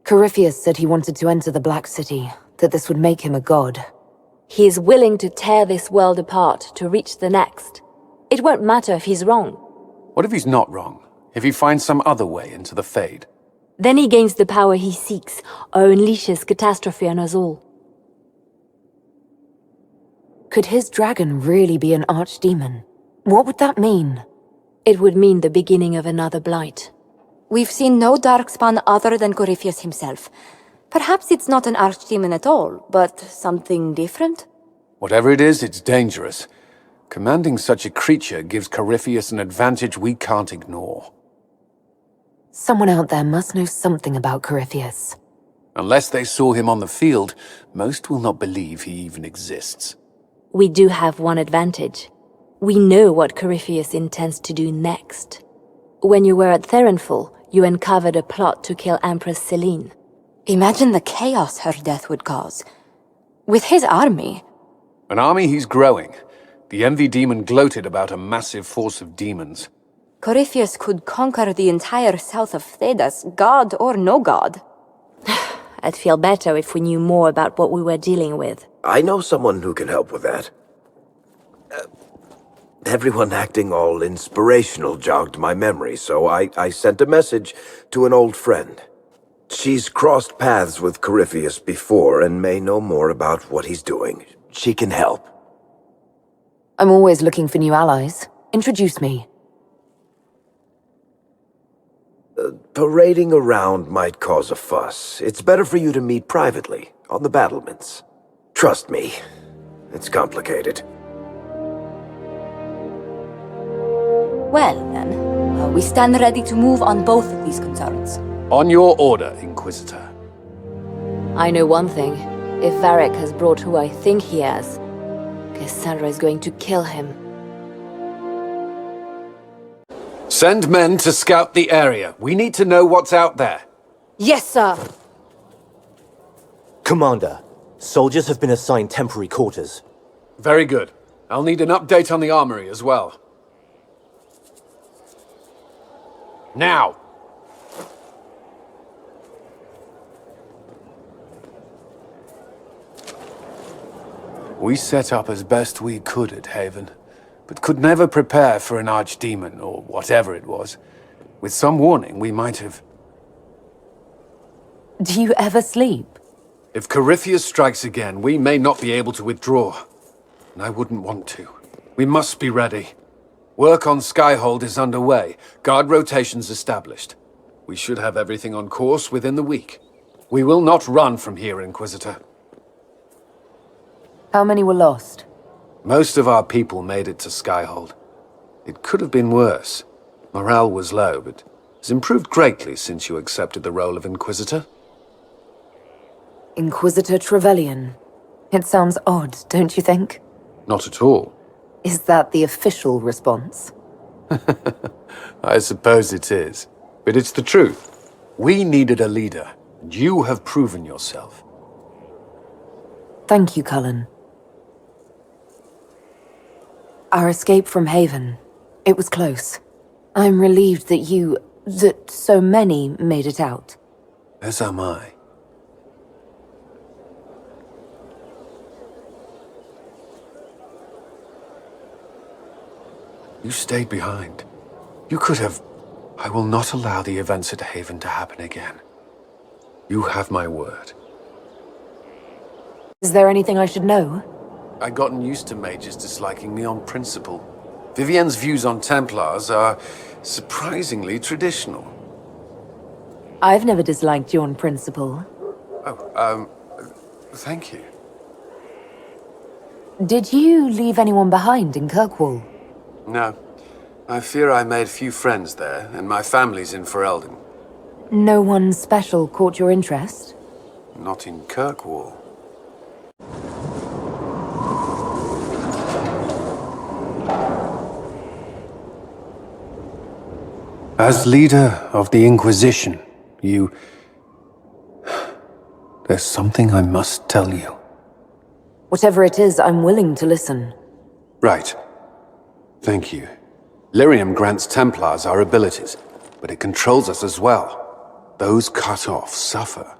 Corypheus said he wanted to enter the Black City, that this would make him a god. He is willing to tear this world apart to reach the next. It won't matter if he's wrong. What if he's not wrong? If he finds some other way into the Fade? Then he gains the power he seeks, or unleashes catastrophe on us all. Could his dragon really be an archdemon? What would that mean? It would mean the beginning of another blight. We've seen no darkspawn other than Corypheus himself. Perhaps it's not an archdemon at all, but something different? Whatever it is, it's dangerous. Commanding such a creature gives Corypheus an advantage we can't ignore. Someone out there must know something about Corypheus. Unless they saw him on the field, most will not believe he even exists. We do have one advantage. We know what Corypheus intends to do next. When you were at Therenfall, you uncovered a plot to kill Empress Selene. Imagine the chaos her death would cause. With his army. An army he's growing. The Envy Demon gloated about a massive force of demons. Corypheus could conquer the entire south of Thedas, god or no god. I'd feel better if we knew more about what we were dealing with. I know someone who can help with that. Everyone acting all inspirational jogged my memory, so I sent a message to an old friend. She's crossed paths with Corypheus before and may know more about what he's doing. She can help. I'm always looking for new allies. Introduce me. Parading around might cause a fuss. It's better for you to meet privately, on the battlements. Trust me, it's complicated. Well, then, we stand ready to move on both of these concerns. On your order, Inquisitor. I know one thing. If Varric has brought who I think he has, Cassandra is going to kill him. Send men to scout the area. We need to know what's out there. Yes, sir. Commander, soldiers have been assigned temporary quarters. Very good. I'll need an update on the armory as well. Now! We set up as best we could at Haven, but could never prepare for an archdemon, or whatever it was. With some warning, we might have... Do you ever sleep? If Corypheus strikes again, we may not be able to withdraw. And I wouldn't want to. We must be ready. Work on Skyhold is underway. Guard rotations established. We should have everything on course within the week. We will not run from here, Inquisitor. How many were lost? Most of our people made it to Skyhold. It could have been worse. Morale was low, but has improved greatly since you accepted the role of Inquisitor. Inquisitor Trevelyan. It sounds odd, don't you think? Not at all. Is that the official response? I suppose it is. But it's the truth. We needed a leader, and you have proven yourself. Thank you, Cullen. Our escape from Haven. It was close. I'm relieved that so many made it out. As am I. You stayed behind. You could have... I will not allow the events at Haven to happen again. You have my word. Is there anything I should know? I'd gotten used to mages disliking me on principle. Vivienne's views on Templars are surprisingly traditional. I've never disliked you on principle. Oh, thank you. Did you leave anyone behind in Kirkwall? No. I fear I made few friends there, and my family's in Ferelden. No one special caught your interest? Not in Kirkwall. As leader of the Inquisition, there's something I must tell you. Whatever it is, I'm willing to listen. Right. Thank you. Lyrium grants Templars our abilities, but it controls us as well. Those cut off suffer.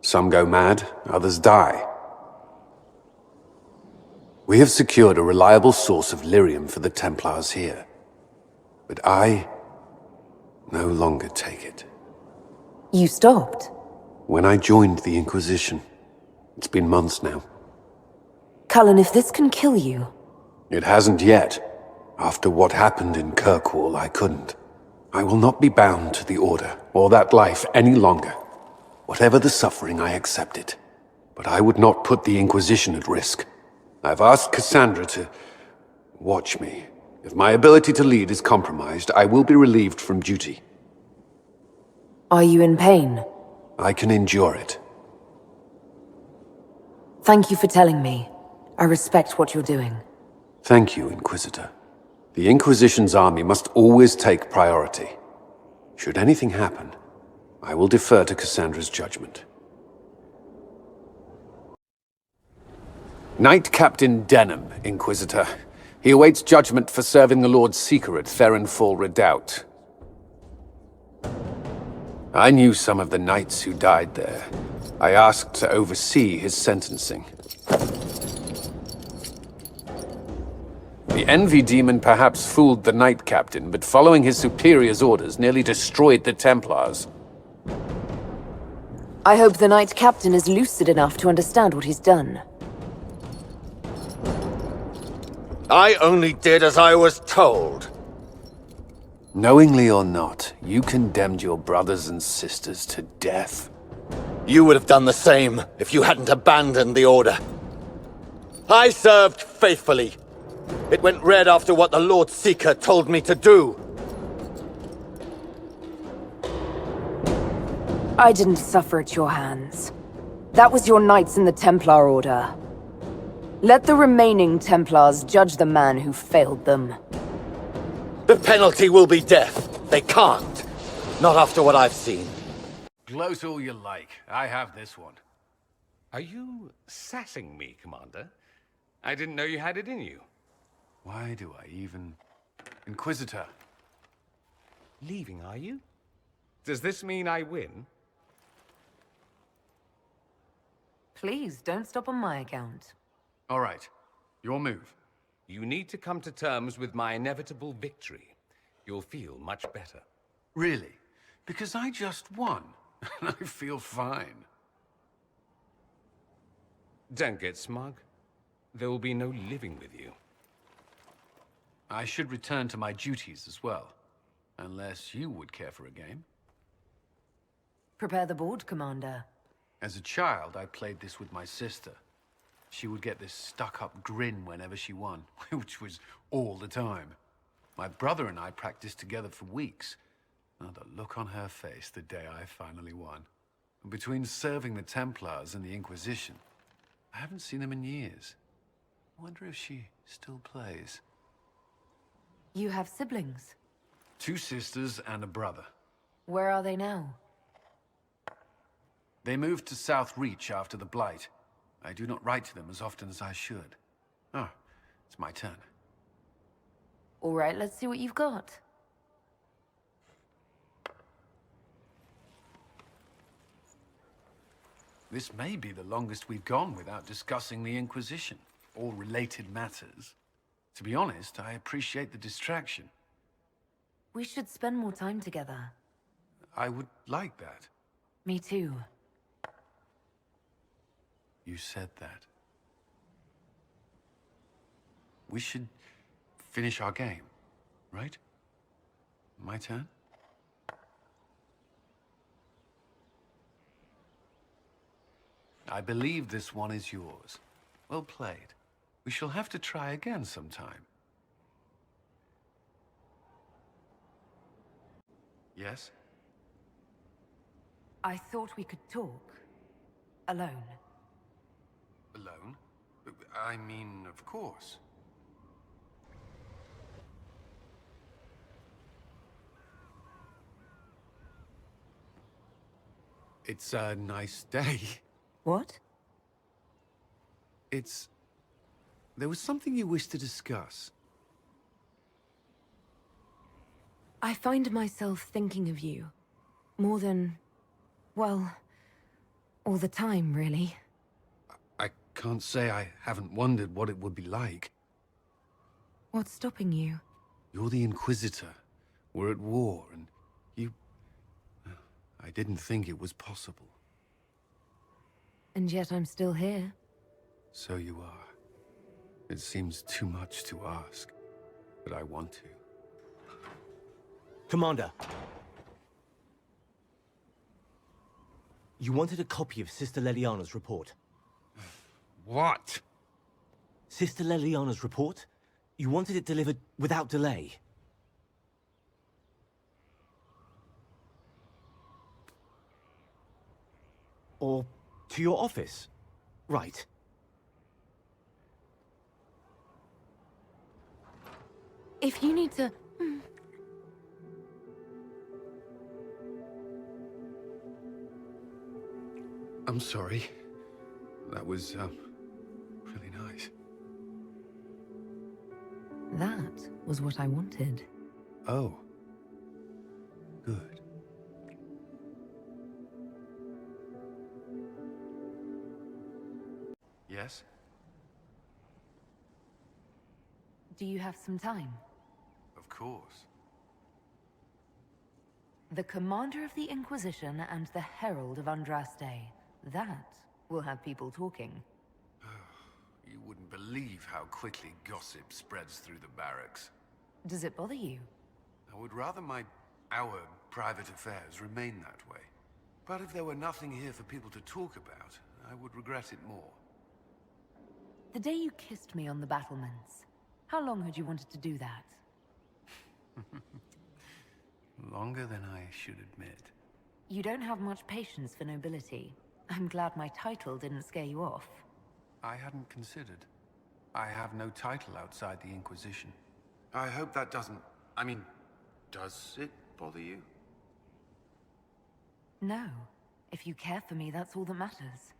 Some go mad, others die. We have secured a reliable source of lyrium for the Templars here. But I no longer take it. You stopped? When I joined the Inquisition. It's been months now. Cullen, if this can kill you... It hasn't yet. After what happened in Kirkwall, I couldn't. I will not be bound to the Order, or that life any longer. Whatever the suffering, I accept it. But I would not put the Inquisition at risk. I've asked Cassandra to watch me. If my ability to lead is compromised, I will be relieved from duty. Are you in pain? I can endure it. Thank you for telling me. I respect what you're doing. Thank you, Inquisitor. The Inquisition's army must always take priority. Should anything happen, I will defer to Cassandra's judgment. Knight Captain Denham, Inquisitor. He awaits judgment for serving the Lord's Seeker at Therenfall Redoubt. I knew some of the knights who died there. I asked to oversee his sentencing. The Envy Demon perhaps fooled the Knight Captain, but following his superior's orders nearly destroyed the Templars. I hope the Knight Captain is lucid enough to understand what he's done. I only did as I was told. Knowingly or not, you condemned your brothers and sisters to death. You would have done the same if you hadn't abandoned the Order. I served faithfully. It went red after what the Lord Seeker told me to do. I didn't suffer at your hands. That was your knights in the Templar Order. Let the remaining Templars judge the man who failed them. The penalty will be death. They can't. Not after what I've seen. Gloat all you like. I have this one. Are you sassing me, Commander? I didn't know you had it in you. Why do I even... Inquisitor. Leaving, are you? Does this mean I win? Please, don't stop on my account. All right. Your move. You need to come to terms with my inevitable victory. You'll feel much better. Really? Because I just won. And I feel fine. Don't get smug. There will be no living with you. I should return to my duties as well. Unless you would care for a game. Prepare the board, Commander. As a child, I played this with my sister. She would get this stuck-up grin whenever she won, which was all the time. My brother and I practiced together for weeks. Oh, the look on her face the day I finally won. And between serving the Templars and the Inquisition, I haven't seen them in years. I wonder if she still plays. You have siblings? 2 sisters and a brother. Where are they now? They moved to South Reach after the Blight. I do not write to them as often as I should. Oh, it's my turn. All right, let's see what you've got. This may be the longest we've gone without discussing the Inquisition, or related matters. To be honest, I appreciate the distraction. We should spend more time together. I would like that. Me too. You said that. We should finish our game, right? My turn? I believe this one is yours. Well played. We shall have to try again sometime. Yes? I thought we could talk. Alone. Alone? I mean, of course. It's a nice day. What? There was something you wished to discuss. I find myself thinking of you. More than... well... all the time, really. I can't say I haven't wondered what it would be like. What's stopping you? You're the Inquisitor. We're at war, and you... I didn't think it was possible. And yet I'm still here. So you are. It seems too much to ask, but I want to. Commander! You wanted a copy of Sister Leliana's report. What? Sister Leliana's report? You wanted it delivered without delay. Or to your office. Right. If you need to... I'm sorry. That was, really nice. That was what I wanted. Oh. Good. Yes? Do you have some time? Of course. The Commander of the Inquisition and the Herald of Andraste. That will have people talking. You wouldn't believe how quickly gossip spreads through the barracks. Does it bother you? I would rather our private affairs remain that way. But if there were nothing here for people to talk about, I would regret it more. The day you kissed me on the battlements, how long had you wanted to do that? Longer than I should admit. You don't have much patience for nobility. I'm glad my title didn't scare you off. I hadn't considered. I have no title outside the Inquisition. I hope that doesn't... I mean, does it bother you? No. If you care for me, that's all that matters.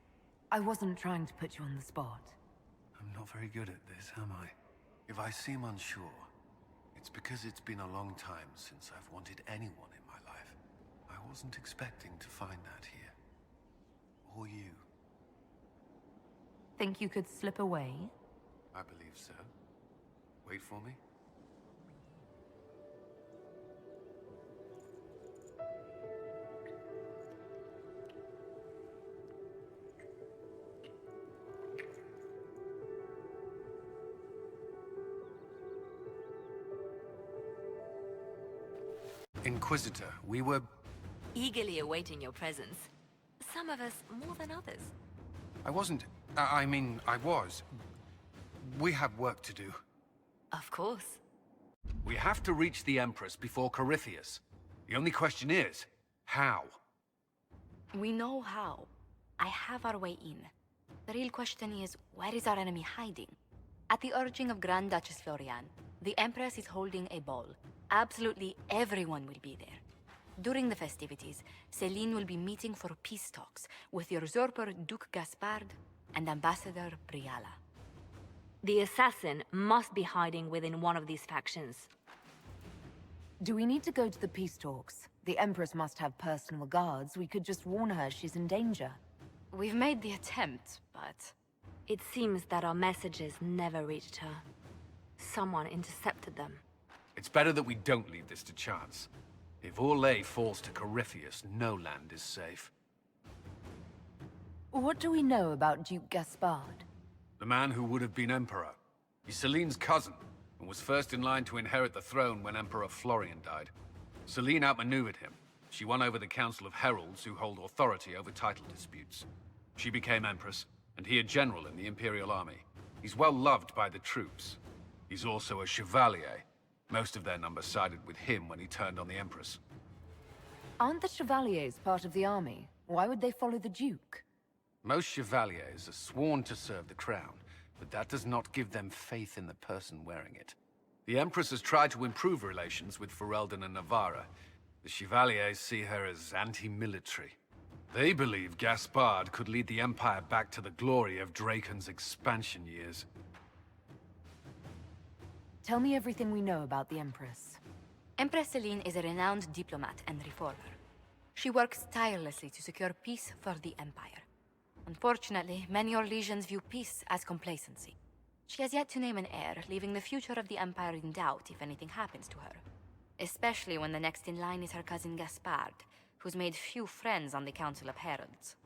I wasn't trying to put you on the spot. I'm not very good at this, am I? If I seem unsure, it's because it's been a long time since I've wanted anyone in my life. I wasn't expecting to find that here. Or you. Think you could slip away? I believe so. Wait for me. Inquisitor, we were... Eagerly awaiting your presence. Some of us more than others. I wasn't... I was. We have work to do. Of course. We have to reach the Empress before Corypheus. The only question is, how? We know how. I have our way in. The real question is, where is our enemy hiding? At the urging of Grand Duchess Florian, the Empress is holding a ball. Absolutely everyone will be there. During the festivities, Céline will be meeting for peace talks with the usurper Duke Gaspard and Ambassador Briala. The assassin must be hiding within one of these factions. Do we need to go to the peace talks? The Empress must have personal guards. We could just warn her she's in danger. We've made the attempt, but... It seems that our messages never reached her. Someone intercepted them. It's better that we don't leave this to chance. If Orlais falls to Corypheus, no land is safe. What do we know about Duke Gaspard? The man who would have been Emperor. He's Céline's cousin, and was first in line to inherit the throne when Emperor Florian died. Céline outmaneuvered him. She won over the Council of Heralds, who hold authority over title disputes. She became Empress, and he a general in the Imperial Army. He's well loved by the troops. He's also a Chevalier. Most of their number sided with him when he turned on the Empress. Aren't the Chevaliers part of the army? Why would they follow the Duke? Most Chevaliers are sworn to serve the crown, but that does not give them faith in the person wearing it. The Empress has tried to improve relations with Ferelden and Navarra. The Chevaliers see her as anti-military. They believe Gaspard could lead the Empire back to the glory of Draken's expansion years. Tell me everything we know about the Empress. Empress Celine is a renowned diplomat and reformer. She works tirelessly to secure peace for the Empire. Unfortunately, many Orlesians view peace as complacency. She has yet to name an heir, leaving the future of the Empire in doubt if anything happens to her. Especially when the next in line is her cousin Gaspard, who's made few friends on the Council of Heralds.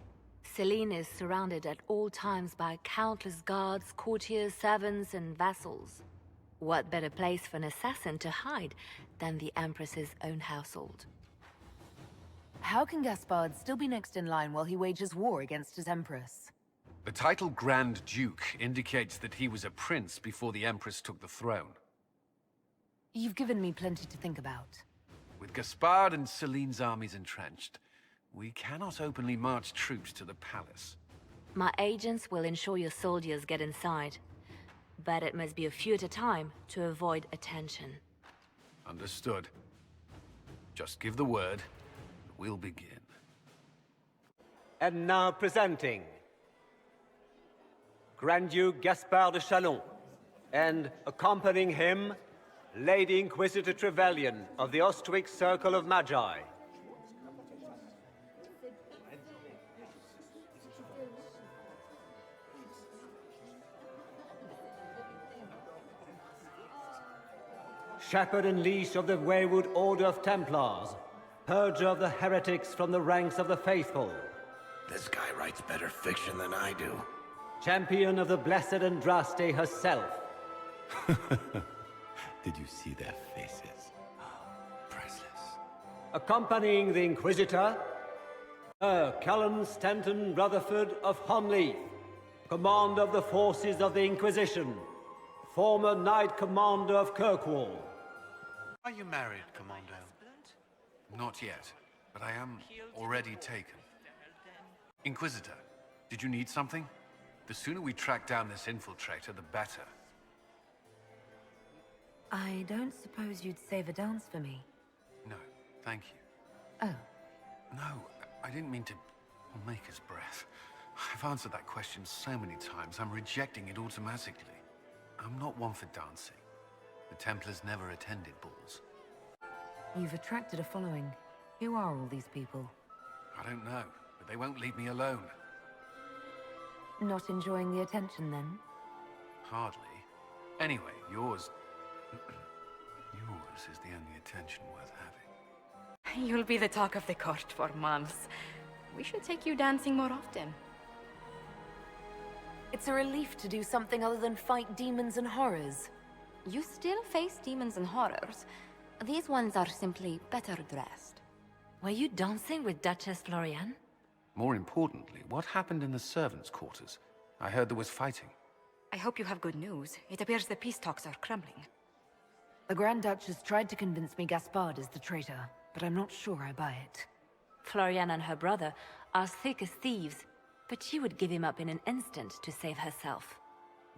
Celine is surrounded at all times by countless guards, courtiers, servants, and vassals. What better place for an assassin to hide than the Empress's own household? How can Gaspard still be next in line while he wages war against his Empress? The title Grand Duke indicates that he was a prince before the Empress took the throne. You've given me plenty to think about. With Gaspard and Celine's armies entrenched, we cannot openly march troops to the palace. My agents will ensure your soldiers get inside, but it must be a few at a time to avoid attention. Understood. Just give the word, and we'll begin. And now presenting Grand Duke Gaspard de Chalon, and accompanying him, Lady Inquisitor Trevelyan of the Ostwick Circle of Magi. Shepherd and Leash of the Wayward Order of Templars, Purger of the heretics from the ranks of the faithful. This guy writes better fiction than I do. Champion of the Blessed Andraste herself. Did you see their faces? Priceless. Accompanying the Inquisitor, Cullen Stanton Rutherford of Honleith, Commander of the Forces of the Inquisition, former Knight Commander of Kirkwall. Are you married, Commander? Not yet, but I am already taken. Inquisitor, did you need something? The sooner we track down this infiltrator, the better. I don't suppose you'd save a dance for me? No, thank you. Oh. No, I didn't mean to make his breath. I've answered that question so many times, I'm rejecting it automatically. I'm not one for dancing. The Templars never attended balls. You've attracted a following. Who are all these people? I don't know, but they won't leave me alone. Not enjoying the attention, then? Hardly. Anyway, yours is the only attention worth having. You'll be the talk of the court for months. We should take you dancing more often. It's a relief to do something other than fight demons and horrors. You still face demons and horrors. These ones are simply better dressed. Were you dancing with Duchess Florian? More importantly, what happened in the servants' quarters? I heard there was fighting. I hope you have good news. It appears the peace talks are crumbling. The Grand Duchess tried to convince me Gaspard is the traitor, but I'm not sure I buy it. Florian and her brother are thick as thieves, but she would give him up in an instant to save herself.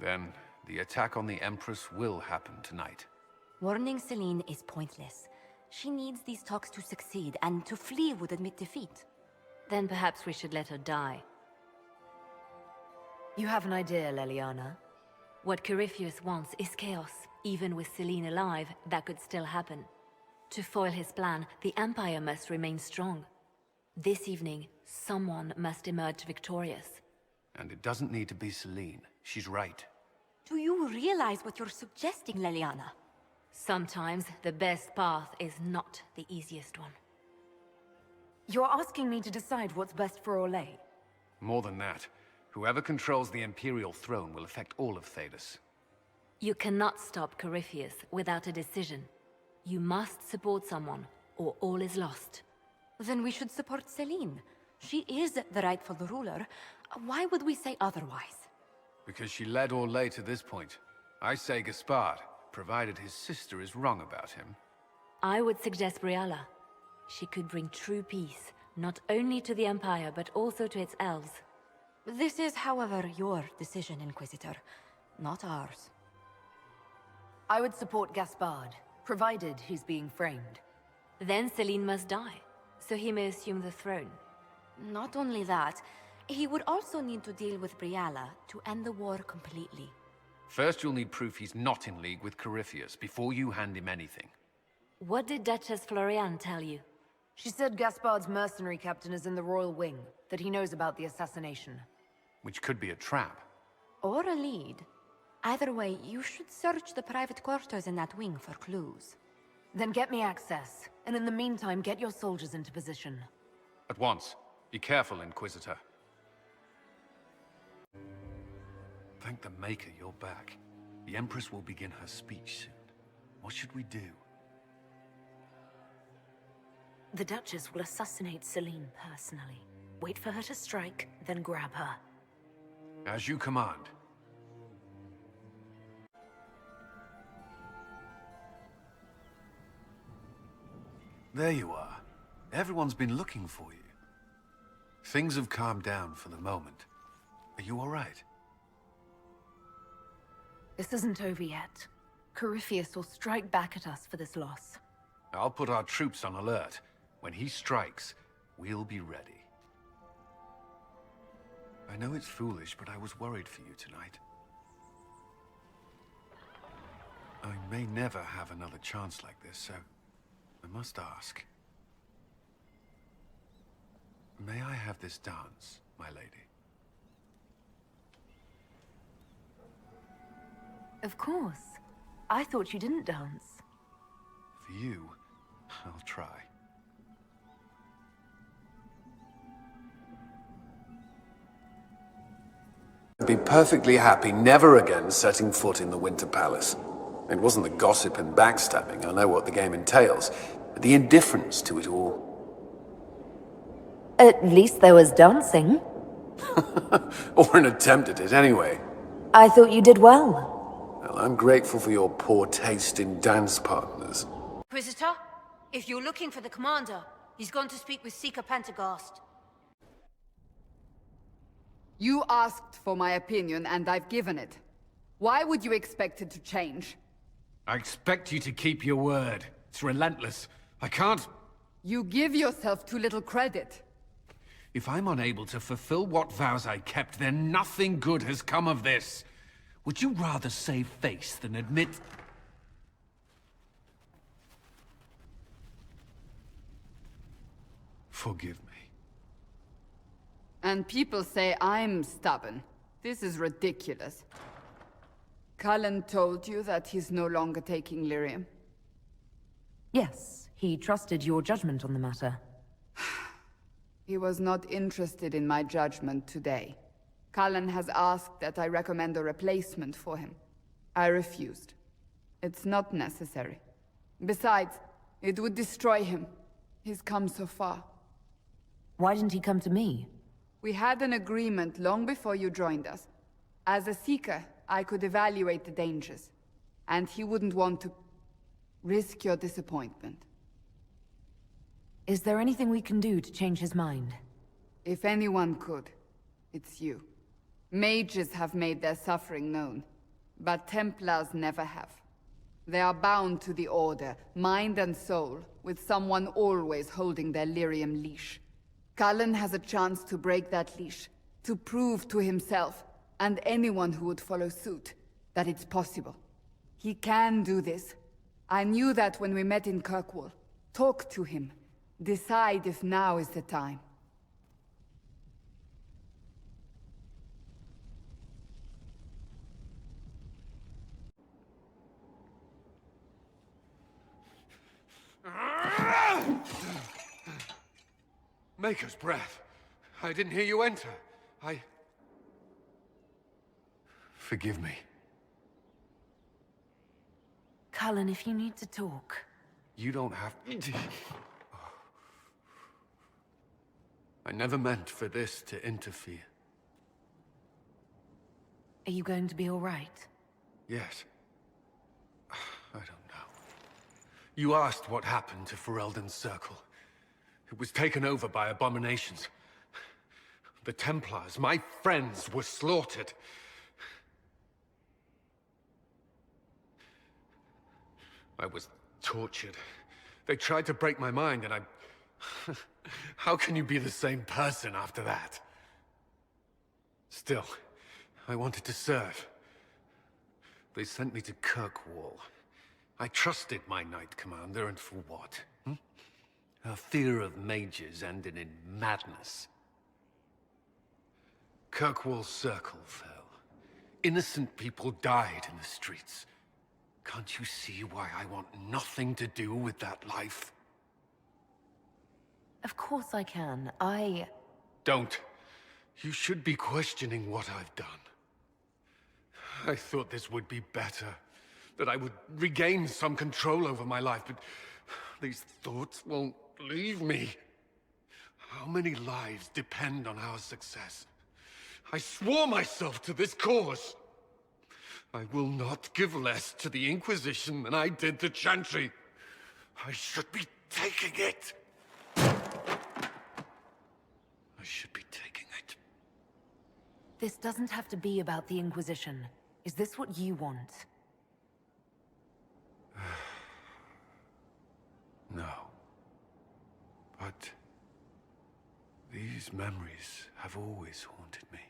Then, the attack on the Empress will happen tonight. Warning Celine is pointless. She needs these talks to succeed, and to flee would admit defeat. Then perhaps we should let her die. You have an idea, Leliana? What Corypheus wants is chaos. Even with Celine alive, that could still happen. To foil his plan, the Empire must remain strong. This evening, someone must emerge victorious. And it doesn't need to be Celine. She's right. Do you realize what you're suggesting, Leliana? Sometimes the best path is not the easiest one. You're asking me to decide what's best for Orlais? More than that. Whoever controls the Imperial throne will affect all of Thedas. You cannot stop Corypheus without a decision. You must support someone, or all is lost. Then we should support Celine. She is the rightful ruler. Why would we say otherwise? Because she led Orlais to this point. I say Gaspard, provided his sister is wrong about him. I would suggest Briala. She could bring true peace, not only to the Empire, but also to its elves. This is, however, your decision, Inquisitor, not ours. I would support Gaspard, provided he's being framed. Then Celine must die, so he may assume the throne. Not only that, he would also need to deal with Briala to end the war completely. First, you'll need proof he's not in league with Corypheus before you hand him anything. What did Duchess Florian tell you? She said Gaspard's mercenary captain is in the royal wing, that he knows about the assassination. Which could be a trap. Or a lead. Either way, you should search the private quarters in that wing for clues. Then get me access, and in the meantime, get your soldiers into position. At once. Be careful, Inquisitor. Thank the Maker you're back. The Empress will begin her speech soon. What should we do? The Duchess will assassinate Celine personally. Wait for her to strike, then grab her. As you command. There you are. Everyone's been looking for you. Things have calmed down for the moment. Are you all right? This isn't over yet. Corypheus will strike back at us for this loss. I'll put our troops on alert. When he strikes, we'll be ready. I know it's foolish, but I was worried for you tonight. I may never have another chance like this, so I must ask. May I have this dance, my lady? Of course. I thought you didn't dance. For you, I'll try. I'd be perfectly happy never again setting foot in the Winter Palace. It wasn't the gossip and backstabbing, I know what the game entails, but the indifference to it all. At least there was dancing. Or an attempt at it, anyway. I thought you did well. Well, I'm grateful for your poor taste in dance partners. Inquisitor, if you're looking for the commander, he's gone to speak with Seeker Pentecost. You asked for my opinion, and I've given it. Why would you expect it to change? I expect you to keep your word. It's relentless. I can't... You give yourself too little credit. If I'm unable to fulfill what vows I kept, then nothing good has come of this. Would you rather save face than admit... Forgive me. And people say I'm stubborn. This is ridiculous. Cullen told you that he's no longer taking lyrium? Yes, he trusted your judgment on the matter. He was not interested in my judgment today. Cullen has asked that I recommend a replacement for him. I refused. It's not necessary. Besides, it would destroy him. He's come so far. Why didn't he come to me? We had an agreement long before you joined us. As a Seeker, I could evaluate the dangers. And he wouldn't want to risk your disappointment. Is there anything we can do to change his mind? If anyone could, it's you. Mages have made their suffering known, but Templars never have. They are bound to the Order, mind and soul, with someone always holding their lyrium leash. Cullen has a chance to break that leash, to prove to himself, and anyone who would follow suit, that it's possible. He can do this. I knew that when we met in Kirkwall. Talk to him. Decide if now is the time. Maker's breath. I didn't hear you enter. Forgive me. Cullen, if you need to talk... You don't have to... I never meant for this to interfere. Are you going to be all right? Yes. I don't know. You asked what happened to Ferelden's Circle. It was taken over by abominations. The Templars, my friends, were slaughtered. I was tortured. They tried to break my mind, and I... How can you be the same person after that? Still, I wanted to serve. They sent me to Kirkwall. I trusted my Knight Commander, and for what? Her fear of mages ended in madness. Kirkwall's Circle fell. Innocent people died in the streets. Can't you see why I want nothing to do with that life? Of course I can. Don't. You should be questioning what I've done. I thought this would be better. That I would regain some control over my life, but these thoughts won't leave me. How many lives depend on our success? I swore myself to this cause. I will not give less to the Inquisition than I did to Chantry. I should be taking it. I should be taking it. This doesn't have to be about the Inquisition. Is this what you want? No. But these memories have always haunted me.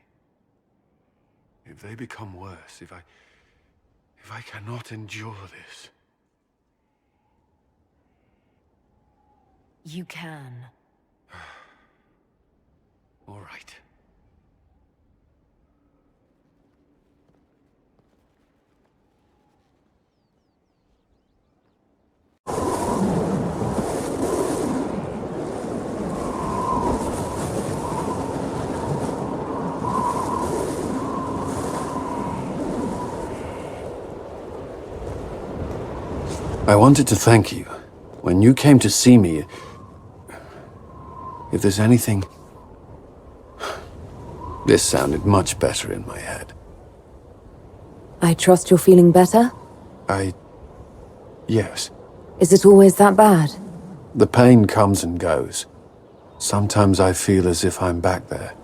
If they become worse, if I cannot endure this... You can. All right. I wanted to thank you. When you came to see me, if there's anything... This sounded much better in my head. I trust you're feeling better? Yes. Is it always that bad? The pain comes and goes. Sometimes I feel as if I'm back there.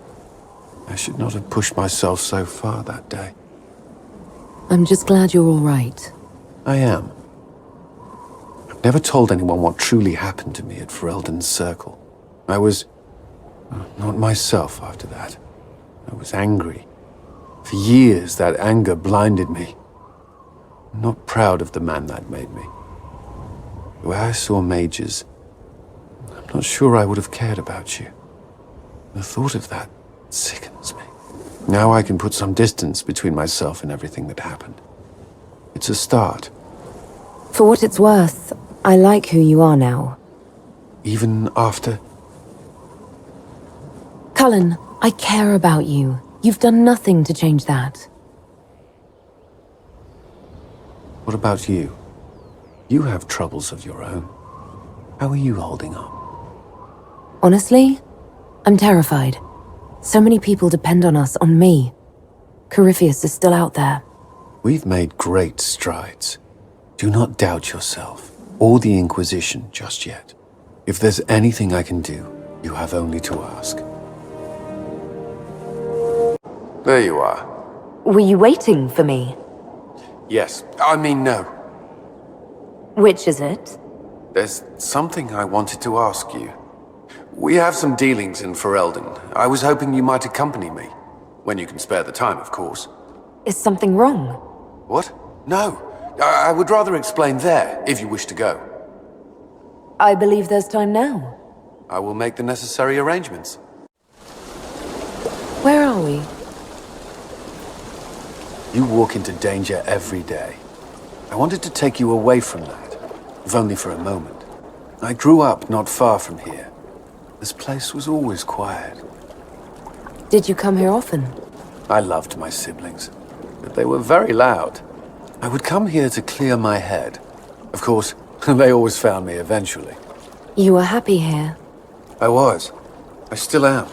I should not have pushed myself so far that day. I'm just glad you're all right. I am. I've never told anyone what truly happened to me at Ferelden's Circle. I was... not myself after that. I was angry. For years, that anger blinded me. I'm not proud of the man that made me. The way I saw mages, I'm not sure I would have cared about you. The thought of that sickens me. Now I can put some distance between myself and everything that happened. It's a start. For what it's worth, I like who you are now. Even after... Cullen, I care about you. You've done nothing to change that. What about you? You have troubles of your own. How are you holding up? Honestly, I'm terrified. So many people depend on us, on me. Corypheus is still out there. We've made great strides. Do not doubt yourself, or the Inquisition just yet. If there's anything I can do, you have only to ask. There you are. Were you waiting for me? Yes, I mean no. Which is it? There's something I wanted to ask you. We have some dealings in Ferelden. I was hoping you might accompany me. When you can spare the time, of course. Is something wrong? What? No. I would rather explain there, if you wish to go. I believe there's time now. I will make the necessary arrangements. Where are we? You walk into danger every day. I wanted to take you away from that, if only for a moment. I grew up not far from here. This place was always quiet. Did you come here often? I loved my siblings, but they were very loud. I would come here to clear my head. Of course, they always found me eventually. You were happy here? I was. I still am.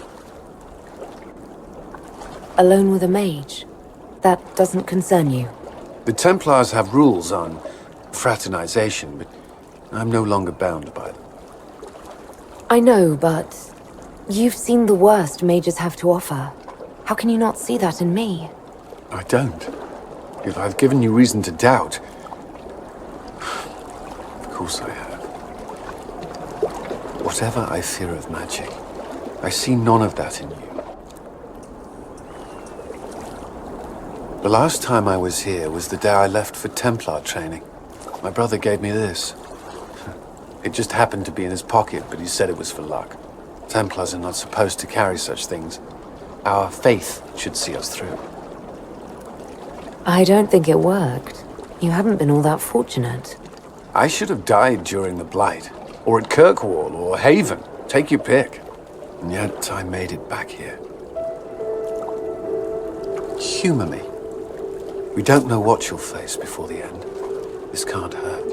Alone with a mage? that doesn't concern you? The Templars have rules on fraternization, but I'm no longer bound by them. I know, but you've seen the worst mages have to offer. How can you not see that in me? I don't. If I've given you reason to doubt... Of course I have. Whatever I fear of magic, I see none of that in you. The last time I was here was the day I left for Templar training. My brother gave me this. It just happened to be in his pocket, but he said it was for luck. Templars are not supposed to carry such things. Our faith should see us through. I don't think it worked. You haven't been all that fortunate. I should have died during the Blight, or at Kirkwall, or Haven. Take your pick. And yet I made it back here. Humor me. We don't know what you'll face before the end. This can't hurt.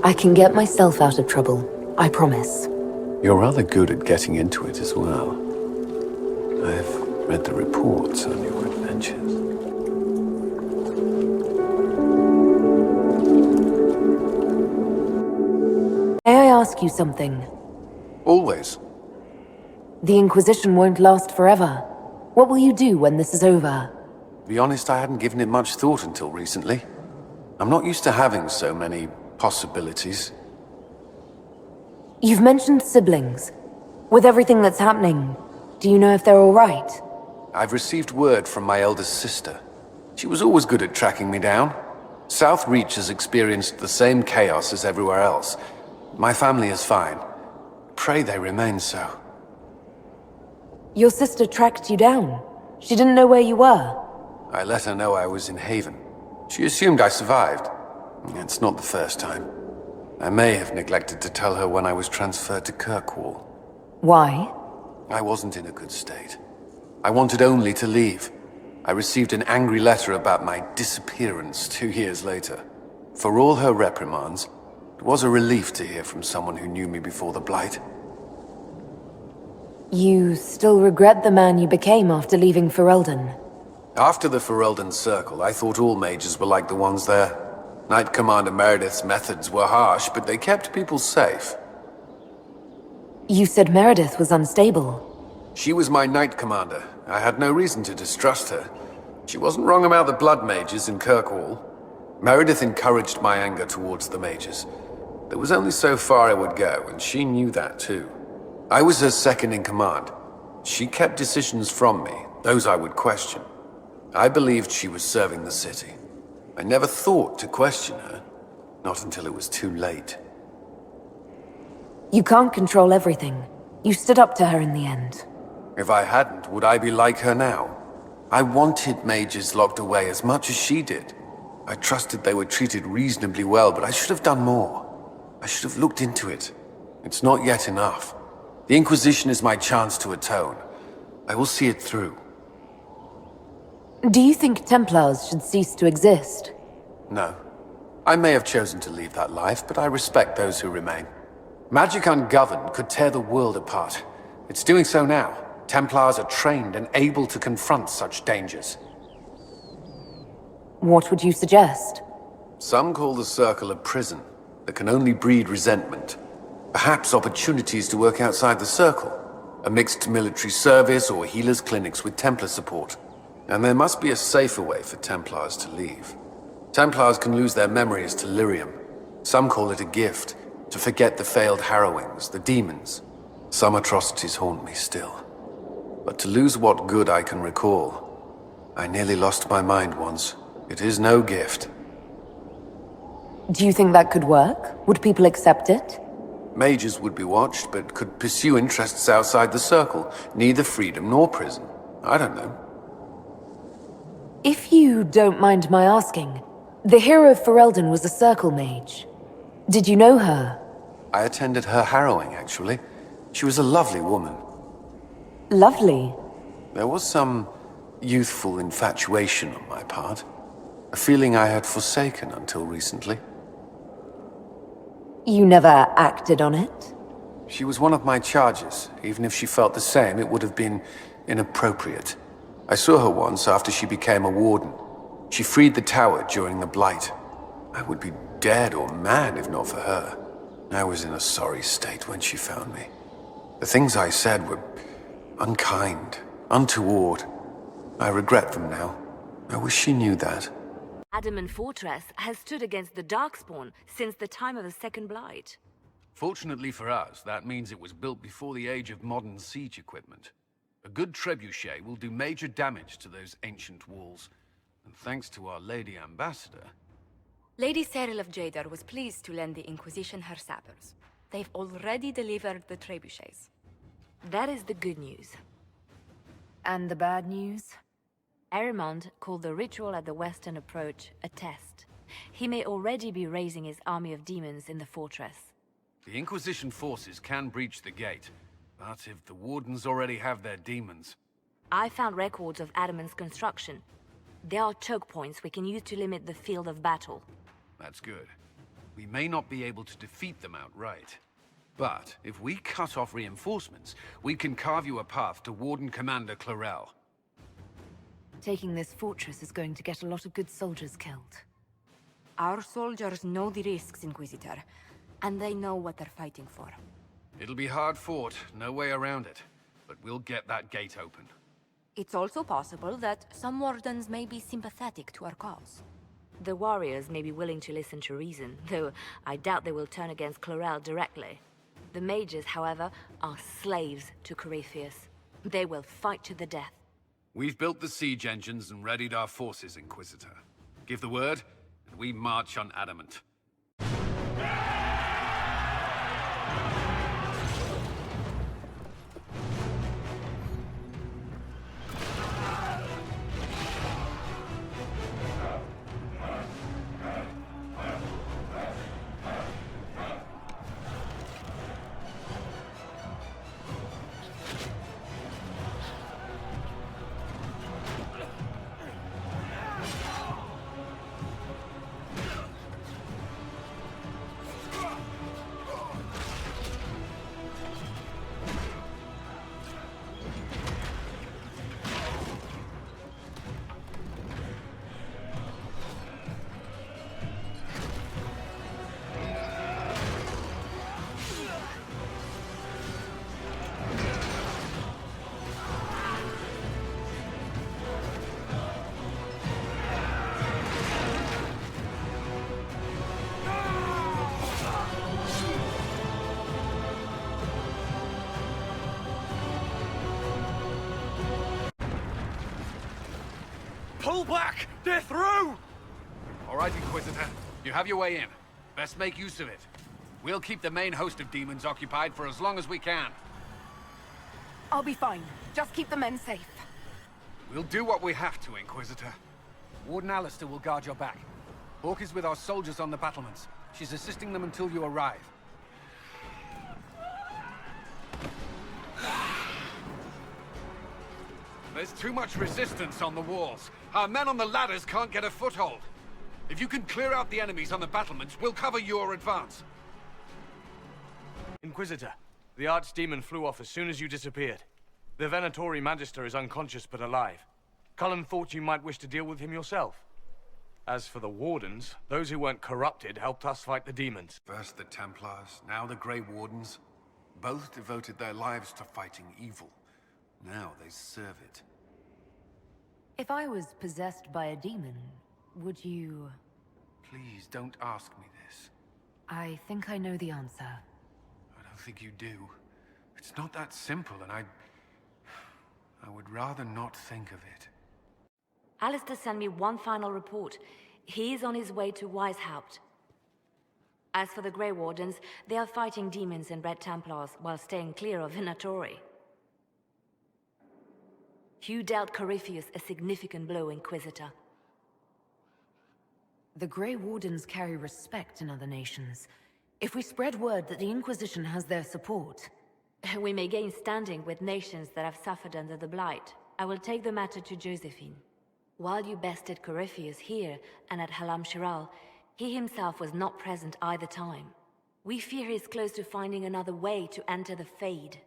I can get myself out of trouble. I promise. You're rather good at getting into it as well. I've read the reports on your adventures. May I ask you something? Always. The Inquisition won't last forever. What will you do when this is over? To be honest, I hadn't given it much thought until recently. I'm not used to having so many possibilities. You've mentioned siblings. With everything that's happening, do you know if they're all right? I've received word from my eldest sister. She was always good at tracking me down. South Reach has experienced the same chaos as everywhere else. My family is fine. Pray they remain so. Your sister tracked you down. She didn't know where you were. I let her know I was in Haven. She assumed I survived. It's not the first time. I may have neglected to tell her when I was transferred to Kirkwall. Why? I wasn't in a good state. I wanted only to leave. I received an angry letter about my disappearance 2 years later. For all her reprimands, it was a relief to hear from someone who knew me before the Blight. You still regret the man you became after leaving Ferelden? After the Ferelden Circle, I thought all mages were like the ones there. Knight Commander Meredith's methods were harsh, but they kept people safe. You said Meredith was unstable. She was my Knight Commander. I had no reason to distrust her. She wasn't wrong about the Blood Mages in Kirkwall. Meredith encouraged my anger towards the mages. There was only so far I would go, and she knew that too. I was her second in command. She kept decisions from me, those I would question. I believed she was serving the city. I never thought to question her, not until it was too late. You can't control everything. You stood up to her in the end. If I hadn't, would I be like her now? I wanted mages locked away as much as she did. I trusted they were treated reasonably well, but I should have done more. I should have looked into it. It's not yet enough. The Inquisition is my chance to atone. I will see it through. Do you think Templars should cease to exist? No. I may have chosen to leave that life, but I respect those who remain. Magic ungoverned could tear the world apart. It's doing so now. Templars are trained and able to confront such dangers. What would you suggest? Some call the Circle a prison that can only breed resentment. Perhaps opportunities to work outside the Circle. A mixed military service or healers' clinics with Templar support. And there must be a safer way for Templars to leave. Templars can lose their memories to lyrium. Some call it a gift, to forget the failed harrowings, the demons. Some atrocities haunt me still. But to lose what good I can recall, I nearly lost my mind once. It is no gift. Do you think that could work? Would people accept it? Mages would be watched, but could pursue interests outside the Circle. Neither freedom nor prison. I don't know. If you don't mind my asking, the hero of Ferelden was a Circle mage. Did you know her? I attended her harrowing, actually. She was a lovely woman. Lovely? There was some youthful infatuation on my part. A feeling I had forsaken until recently. You never acted on it? She was one of my charges. Even if she felt the same, it would have been inappropriate. I saw her once after she became a warden. She freed the tower during the Blight. I would be dead or mad if not for her. I was in a sorry state when she found me. The things I said were unkind, untoward. I regret them now. I wish she knew that. Adamant Fortress has stood against the Darkspawn since the time of the Second Blight. Fortunately for us, that means it was built before the age of modern siege equipment. A good trebuchet will do major damage to those ancient walls. And thanks to our Lady Ambassador... Lady Cyril of Jadar was pleased to lend the Inquisition her sappers. They've already delivered the trebuchets. That is the good news. And the bad news? Erimond called the ritual at the western approach a test. He may already be raising his army of demons in the fortress. The Inquisition forces can breach the gate, but if the Wardens already have their demons... I found records of Adamant's construction. There are choke points we can use to limit the field of battle. That's good. We may not be able to defeat them outright. But if we cut off reinforcements, we can carve you a path to Warden Commander Clarel. Taking this fortress is going to get a lot of good soldiers killed. Our soldiers know the risks, Inquisitor, and they know what they're fighting for. It'll be hard fought, no way around it. But we'll get that gate open. It's also possible that some Wardens may be sympathetic to our cause. The warriors may be willing to listen to reason, though I doubt they will turn against Clarel directly. The mages, however, are slaves to Corypheus. They will fight to the death. We've built the siege engines and readied our forces, Inquisitor. Give the word, and we march on Adamant. Pull back! They're through! All right, Inquisitor. You have your way in. Best make use of it. We'll keep the main host of demons occupied for as long as we can. I'll be fine. Just keep the men safe. We'll do what we have to, Inquisitor. Warden Alistair will guard your back. Hawk is with our soldiers on the battlements. She's assisting them until you arrive. There's too much resistance on the walls. Our men on the ladders can't get a foothold. If you can clear out the enemies on the battlements, we'll cover your advance. Inquisitor, the Archdemon flew off as soon as you disappeared. The Venatori Magister is unconscious but alive. Cullen thought you might wish to deal with him yourself. As for the Wardens, those who weren't corrupted helped us fight the demons. First the Templars, now the Grey Wardens. Both devoted their lives to fighting evil. Now they serve it. If I was possessed by a demon, would you... Please, don't ask me this. I think I know the answer. I don't think you do. It's not that simple, and I would rather not think of it. Alistair sent me one final report. He is on his way to Weishaupt. As for the Grey Wardens, they are fighting demons and Red Templars while staying clear of Venatori. You dealt Corypheus a significant blow, Inquisitor. The Grey Wardens carry respect in other nations. If we spread word that the Inquisition has their support... We may gain standing with nations that have suffered under the Blight. I will take the matter to Josephine. While you bested Corypheus here and at Halam Shiral, he himself was not present either time. We fear he is close to finding another way to enter the Fade.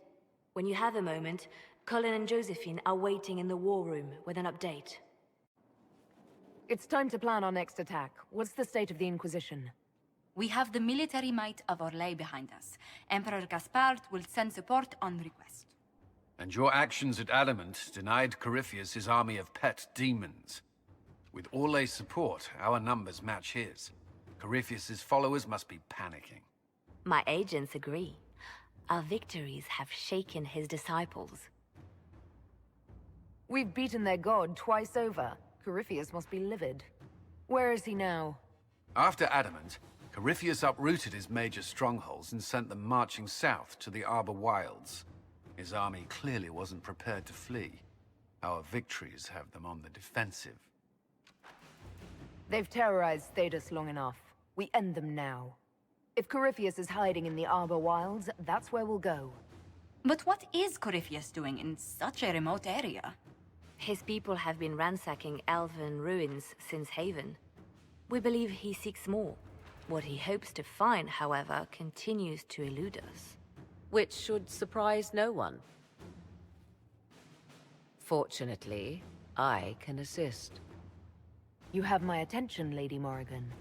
When you have a moment, Cullen and Josephine are waiting in the war room with an update. It's time to plan our next attack. What's the state of the Inquisition? We have the military might of Orlais behind us. Emperor Gaspard will send support on request. And your actions at Adamant denied Corypheus his army of pet demons. With Orlais' support, our numbers match his. Corypheus' followers must be panicking. My agents agree. Our victories have shaken his disciples. We've beaten their god twice over. Corypheus must be livid. Where is he now? After Adamant, Corypheus uprooted his major strongholds and sent them marching south to the Arbor Wilds. His army clearly wasn't prepared to flee. Our victories have them on the defensive. They've terrorized Thedas long enough. We end them now. If Corypheus is hiding in the Arbor Wilds, that's where we'll go. But what is Corypheus doing in such a remote area? His people have been ransacking elven ruins since Haven. We believe he seeks more. What he hopes to find, however, continues to elude us. Which should surprise no one. Fortunately, I can assist. You have my attention, Lady Morrigan.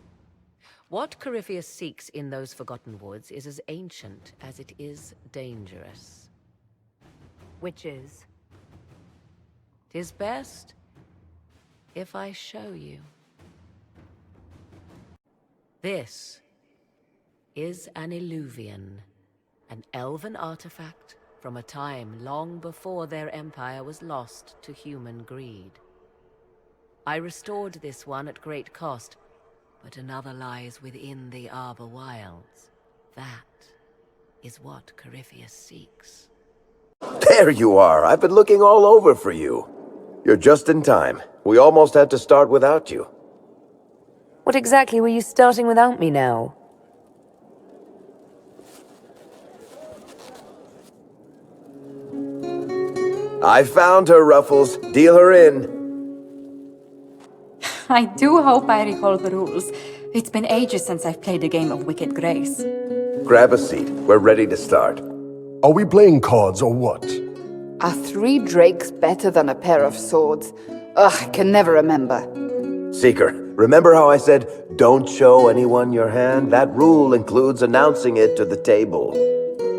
What Corypheus seeks in those Forgotten Woods is as ancient as it is dangerous. Which is? 'Tis best if I show you. This is an Illuvian, an elven artifact from a time long before their empire was lost to human greed. I restored this one at great cost, but another lies within the Arbor Wilds. That is what Corypheus seeks. There you are! I've been looking all over for you. You're just in time. We almost had to start without you. What exactly were you starting without me now? I found her, Ruffles. Deal her in. I do hope I recall the rules. It's been ages since I've played a game of Wicked Grace. Grab a seat. We're ready to start. Are we playing cards or what? Are 3 drakes better than a pair of swords? Ugh, I can never remember. Seeker, remember how I said, don't show anyone your hand? That rule includes announcing it to the table.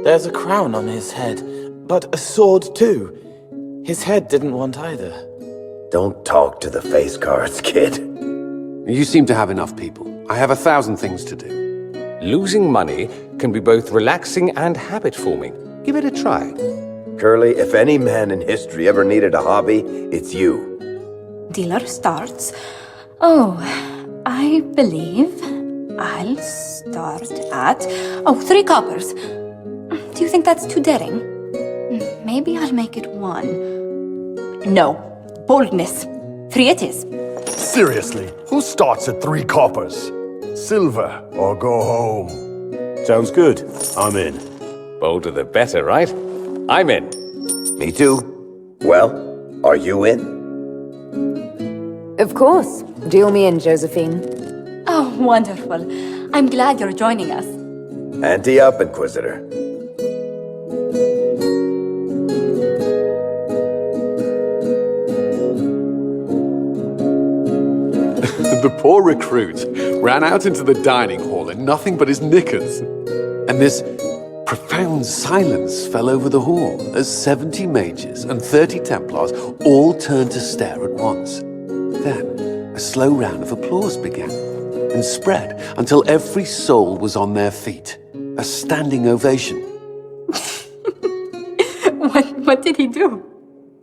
There's a crown on his head, but a sword too. His head didn't want either. Don't talk to the face cards, kid. You seem to have enough people. I have 1,000 things to do. Losing money can be both relaxing and habit-forming. Give it a try. Curly, if any man in history ever needed a hobby, it's you. Dealer starts. Oh, I believe I'll start at... 3 coppers. Do you think that's too daring? Maybe I'll make it 1. No. Boldness. 3 it is. Seriously, who starts at 3 coppers? Silver or go home? Sounds good. I'm in. Bolder the better, right? I'm in. Me too. Well, are you in? Of course. Deal me in, Josephine. Oh, wonderful. I'm glad you're joining us. Ante up, Inquisitor. The poor recruit ran out into the dining hall in nothing but his knickers. And this profound silence fell over the hall as 70 mages and 30 Templars all turned to stare at once. Then a slow round of applause began and spread until every soul was on their feet. A standing ovation. What did he do?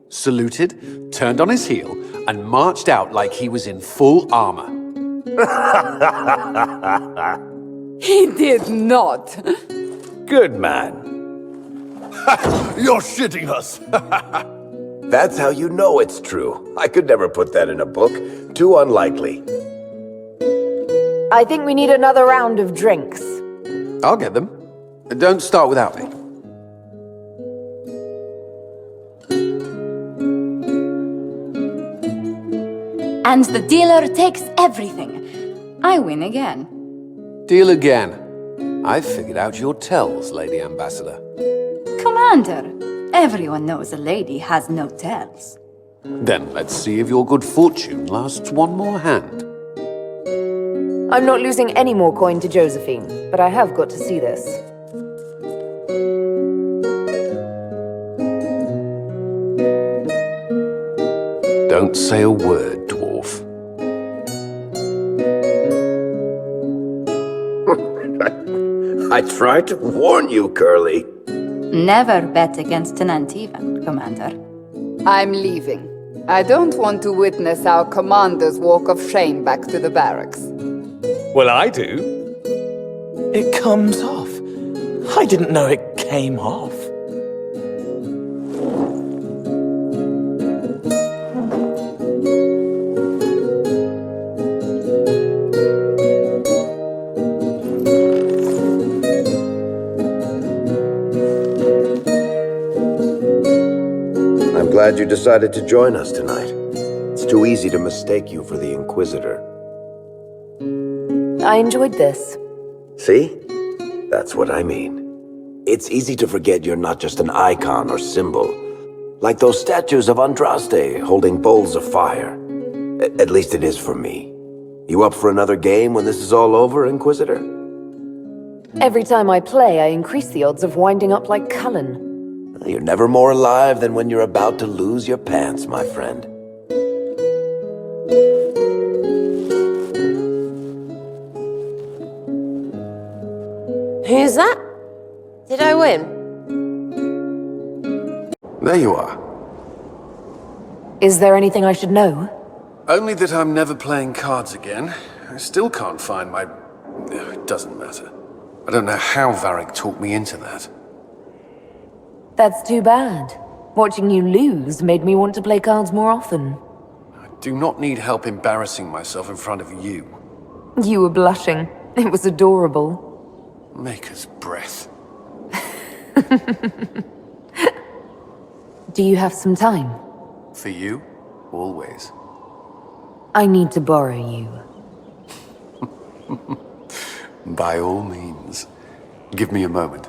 Saluted, turned on his heel, and marched out like he was in full armor. He did not. Good man. You're shitting us. That's how you know it's true. I could never put that in a book. Too unlikely. I think we need another round of drinks. I'll get them. Don't start without me. And the dealer takes everything. I win again. Deal again. I've figured out your tells, Lady Ambassador. Commander, Everyone knows a lady has no tells. Then let's see if your good fortune lasts one more hand. I'm not losing any more coin to Josephine, but I have got to see this. Don't say a word, dwarf. I tried to warn you, Curly. Never bet against an Antivan, Commander. I'm leaving. I don't want to witness our commander's walk of shame back to the barracks. Well, I do. It comes off. I didn't know it came off. I'm glad you decided to join us tonight. It's too easy to mistake you for the Inquisitor. I enjoyed this. See? That's what I mean. It's easy to forget you're not just an icon or symbol. Like those statues of Andraste holding bowls of fire. At least it is for me. You up for another game when this is all over, Inquisitor? Every time I play, I increase the odds of winding up like Cullen. You're never more alive than when you're about to lose your pants, my friend. Who's that? Did I win? There you are. Is there anything I should know? Only that I'm never playing cards again. I still can't find my... It doesn't matter. I don't know how Varric talked me into that. That's too bad. Watching you lose made me want to play cards more often. I do not need help embarrassing myself in front of you. You were blushing. It was adorable. Maker's breath. Do you have some time? For you, always. I need to borrow you. By all means. Give me a moment.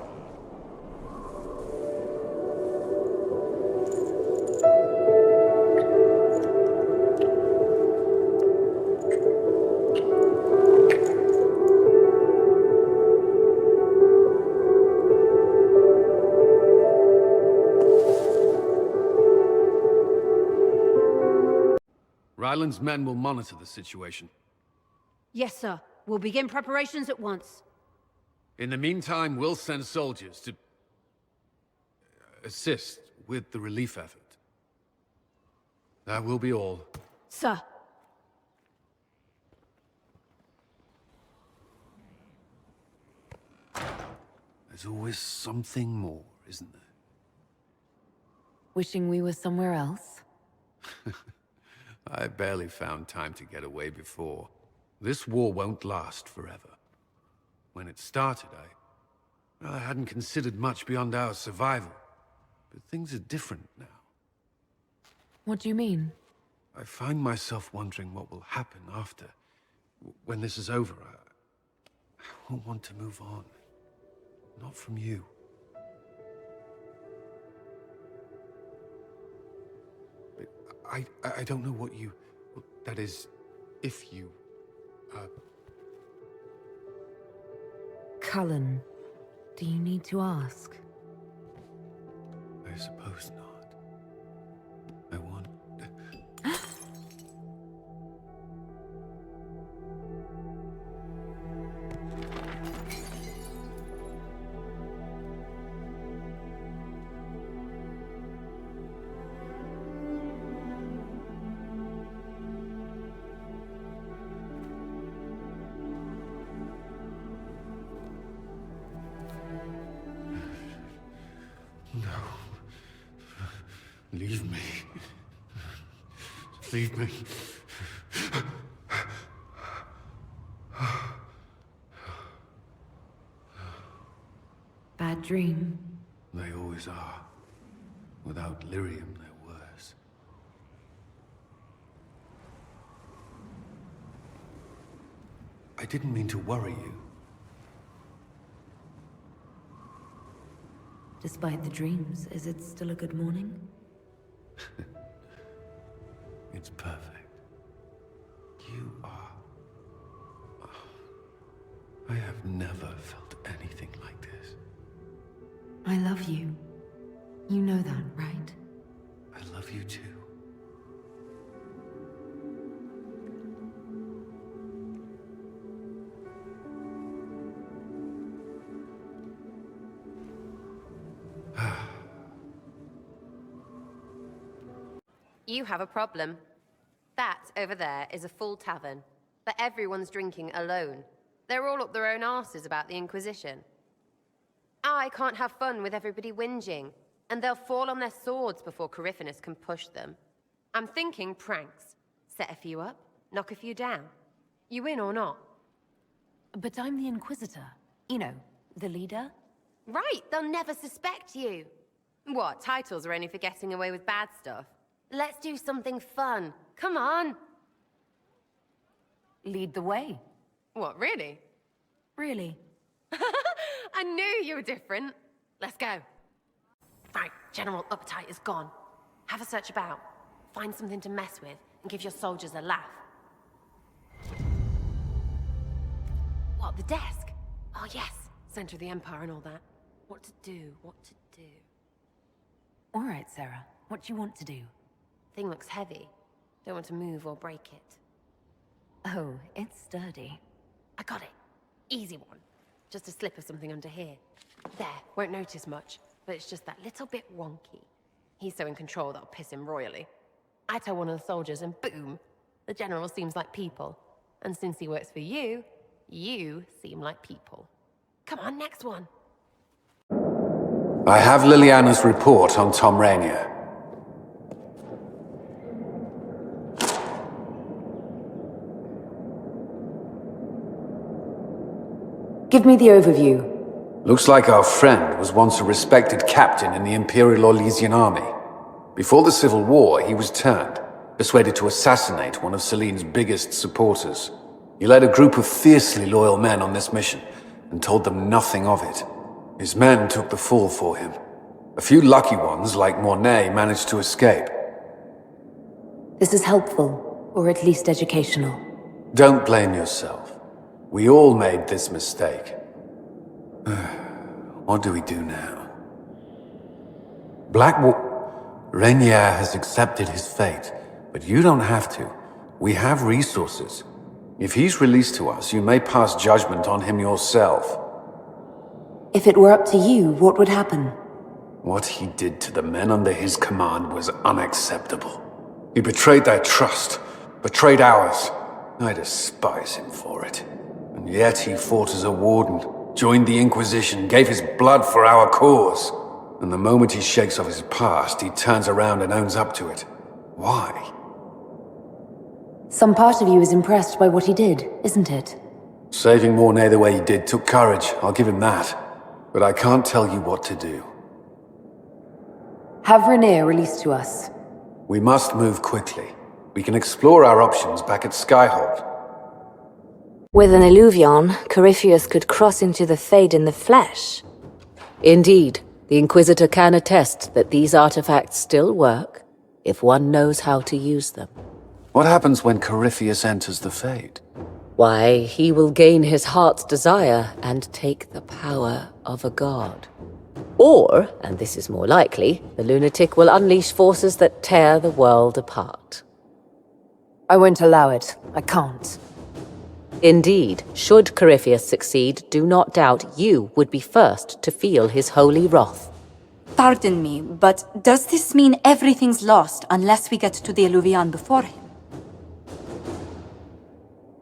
Ryland's men will monitor the situation. Yes, sir. We'll begin preparations at once. In the meantime, we'll send soldiers to... assist with the relief effort. That will be all. Sir. There's always something more, isn't there? Wishing we were somewhere else? I barely found time to get away before. This war won't last forever. When it started, I hadn't considered much beyond our survival. But things are different now. What do you mean? I find myself wondering what will happen after. When this is over, I won't want to move on. Not from you. But I don't know what you... That is, if you... Cullen, do you need to ask? I suppose not. I want... Leave me. Leave me. Bad dream. They always are. Without lyrium, they're worse. I didn't mean to worry you. Despite the dreams, is it still a good morning? It's perfect. You are... I have never felt anything like this. I love you. You know that, right? I love you too. You have a problem. That over there is a full tavern, but everyone's drinking alone. They're all up their own arses about the Inquisition. I can't have fun with everybody whinging, and they'll fall on their swords before Corypheus can push them. I'm thinking pranks. Set a few up, knock a few down. You in or not? But I'm the Inquisitor. You know, the leader. Right, they'll never suspect you. What, titles are only for getting away with bad stuff? Let's do something fun. Come on. Lead the way. What, really? Really? I knew you were different. Let's go. Right, general uptight is gone. Have a search about. Find something to mess with and give your soldiers a laugh. What, the desk? Oh yes, center of the Empire and all that. What to do, what to do. All right, Sarah. What do you want to do? Thing looks heavy. Don't want to move or break it. Oh, it's sturdy. I got it. Easy one. Just a slip of something under here. There, won't notice much, but it's just that little bit wonky. He's so in control that'll piss him royally. I tell one of the soldiers and boom, the general seems like people. And since he works for you, you seem like people. Come on, next one. I have Liliana's report on Tom Rainier. Give me the overview. Looks like our friend was once a respected captain in the Imperial Orlesian army. Before the Civil War, he was turned, persuaded to assassinate one of Celene's biggest supporters. He led a group of fiercely loyal men on this mission, and told them nothing of it. His men took the fall for him. A few lucky ones, like Mornay, managed to escape. This is helpful, or at least educational. Don't blame yourself. We all made this mistake. What do we do now? Rainier has accepted his fate, but you don't have to. We have resources. If he's released to us, you may pass judgment on him yourself. If it were up to you, what would happen? What he did to the men under his command was unacceptable. He betrayed their trust, betrayed ours. I despise him for it. And yet he fought as a warden, joined the Inquisition, gave his blood for our cause. And the moment he shakes off his past, he turns around and owns up to it. Why? Some part of you is impressed by what he did, isn't it? Saving Mornay the way he did took courage, I'll give him that. But I can't tell you what to do. Have Rainier released to us. We must move quickly. We can explore our options back at Skyhold. With an Illuvion, Corypheus could cross into the Fade in the flesh. Indeed, the Inquisitor can attest that these artifacts still work, if one knows how to use them. What happens when Corypheus enters the Fade? Why, he will gain his heart's desire and take the power of a god. Or, and this is more likely, the lunatic will unleash forces that tear the world apart. I won't allow it. I can't. Indeed, should Corypheus succeed, do not doubt you would be first to feel his holy wrath. Pardon me, but does this mean everything's lost unless we get to the Illuvian before him?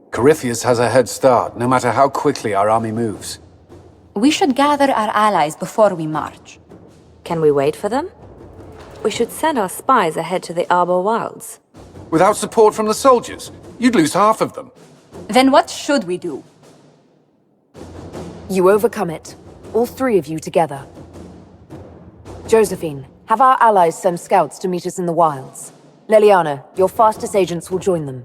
Corypheus has a head start, no matter how quickly our army moves. We should gather our allies before we march. Can we wait for them? We should send our spies ahead to the Arbor Wilds. Without support from the soldiers, you'd lose half of them. Then what should we do? You overcome it. All three of you together. Josephine, have our allies send scouts to meet us in the wilds. Leliana, your fastest agents will join them.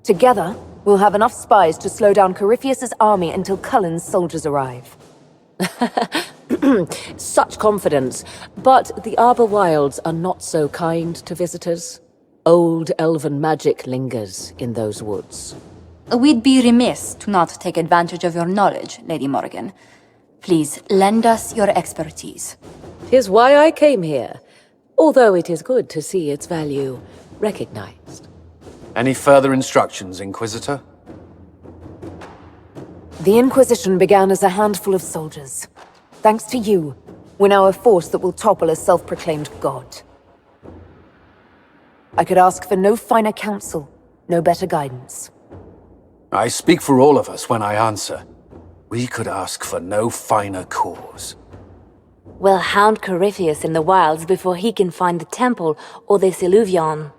Together, we'll have enough spies to slow down Corypheus' army until Cullen's soldiers arrive. Such confidence. But the Arbor Wilds are not so kind to visitors. Old elven magic lingers in those woods. We'd be remiss to not take advantage of your knowledge, Lady Morgan. Please, lend us your expertise. 'Tis why I came here, although it is good to see its value recognized. Any further instructions, Inquisitor? The Inquisition began as a handful of soldiers. Thanks to you, we're now a force that will topple a self-proclaimed god. I could ask for no finer counsel, no better guidance. I speak for all of us when I answer. We could ask for no finer cause. We'll hound Corypheus in the wilds before he can find the temple or this Illuvion.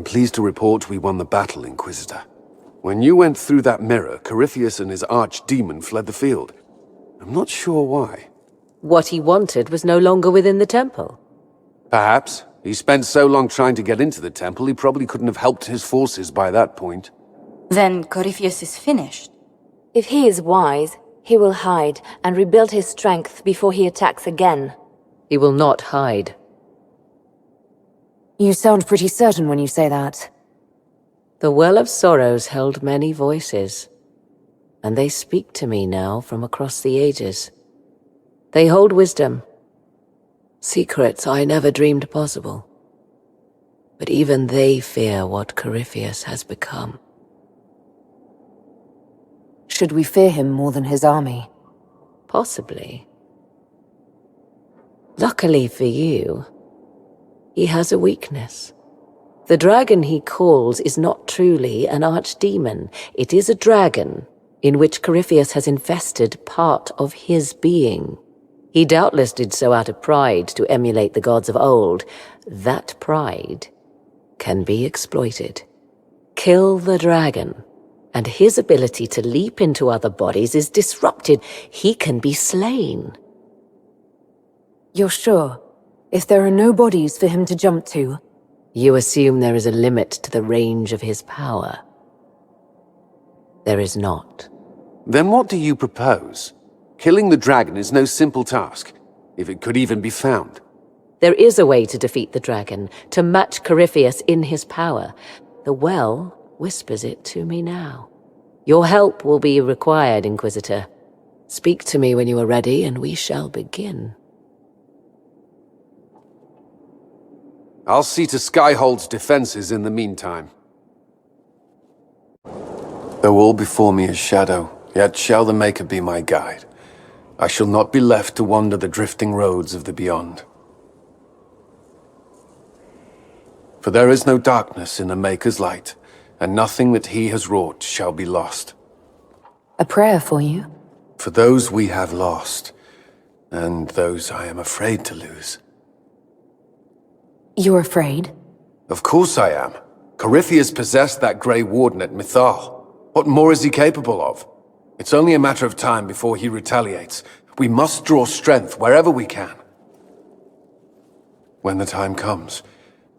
Pleased to report we won the battle, Inquisitor. When you went through that mirror, Corypheus and his archdemon fled the field. I'm not sure why. What he wanted was no longer within the temple. Perhaps. He spent so long trying to get into the temple, he probably couldn't have helped his forces by that point. Then Corypheus is finished. If he is wise, he will hide and rebuild his strength before he attacks again. He will not hide. You sound pretty certain when you say that. The Well of Sorrows held many voices, and they speak to me now from across the ages. They hold wisdom, secrets I never dreamed possible. But even they fear what Corypheus has become. Should we fear him more than his army? Possibly. Luckily for you, he has a weakness. The dragon he calls is not truly an archdemon. It is a dragon in which Corypheus has infested part of his being. He doubtless did so out of pride to emulate the gods of old. That pride can be exploited. Kill the dragon, and his ability to leap into other bodies is disrupted. He can be slain. You're sure? If there are no bodies for him to jump to? You assume there is a limit to the range of his power. There is not. Then what do you propose? Killing the dragon is no simple task, if it could even be found. There is a way to defeat the dragon, to match Corypheus in his power. The well whispers it to me now. Your help will be required, Inquisitor. Speak to me when you are ready, and we shall begin. I'll see to Skyhold's defenses in the meantime. Though all before me is shadow, yet shall the Maker be my guide. I shall not be left to wander the drifting roads of the beyond. For there is no darkness in the Maker's light, and nothing that he has wrought shall be lost. A prayer for you? For those we have lost, and those I am afraid to lose. You're afraid? Of course I am. Corypheus possessed that Grey Warden at Mythal. What more is he capable of? It's only a matter of time before he retaliates. We must draw strength wherever we can. When the time comes,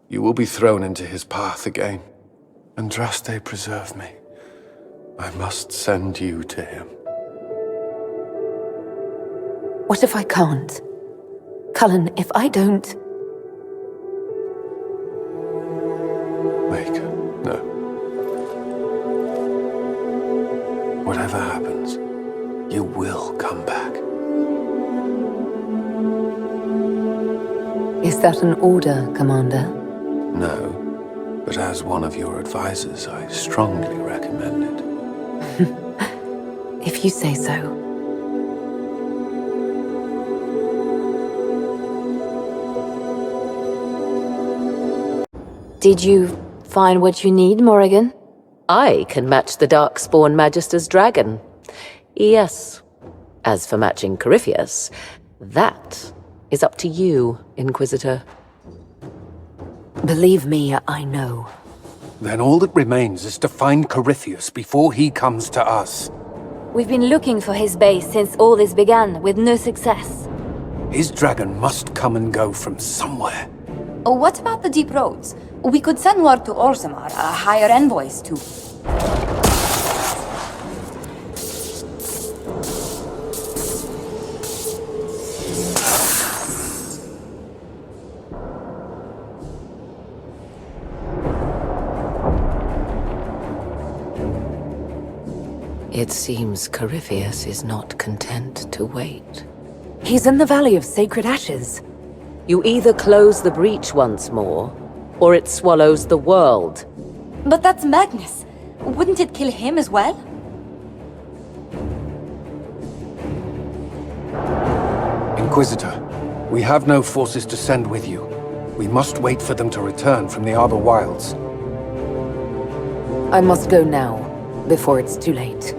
you will be thrown into his path again. Andraste, preserve me. I must send you to him. What if I can't? Cullen, if I don't... Make. No. Whatever happens, you will come back. Is that an order, Commander? No, but as one of your advisors, I strongly recommend it. If you say so. Did you find what you need, Morrigan? I can match the Darkspawn Magister's dragon. Yes. As for matching Corypheus, that is up to you, Inquisitor. Believe me, I know. Then all that remains is to find Corypheus before he comes to us. We've been looking for his base since all this began, with no success. His dragon must come and go from somewhere. Oh, what about the deep roads? We could send word to Orzammar, hire envoys to... It seems Corypheus is not content to wait. He's in the Valley of Sacred Ashes. You either close the breach once more, or it swallows the world. But that's Magnus. Wouldn't it kill him as well? Inquisitor, we have no forces to send with you. We must wait for them to return from the Arbor Wilds. I must go now, before it's too late.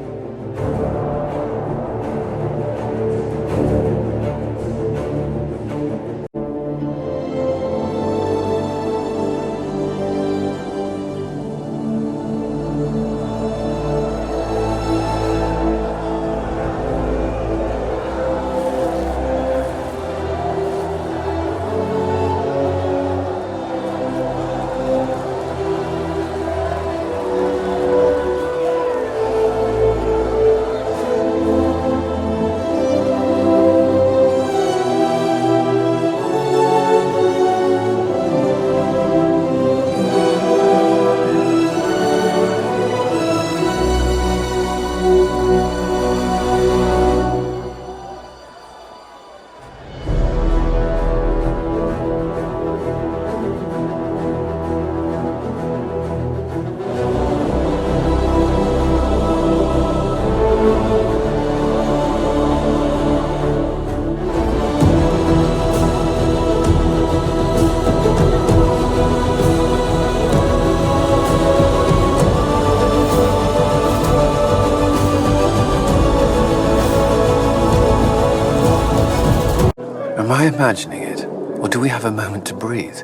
Am I imagining it? Or do we have a moment to breathe?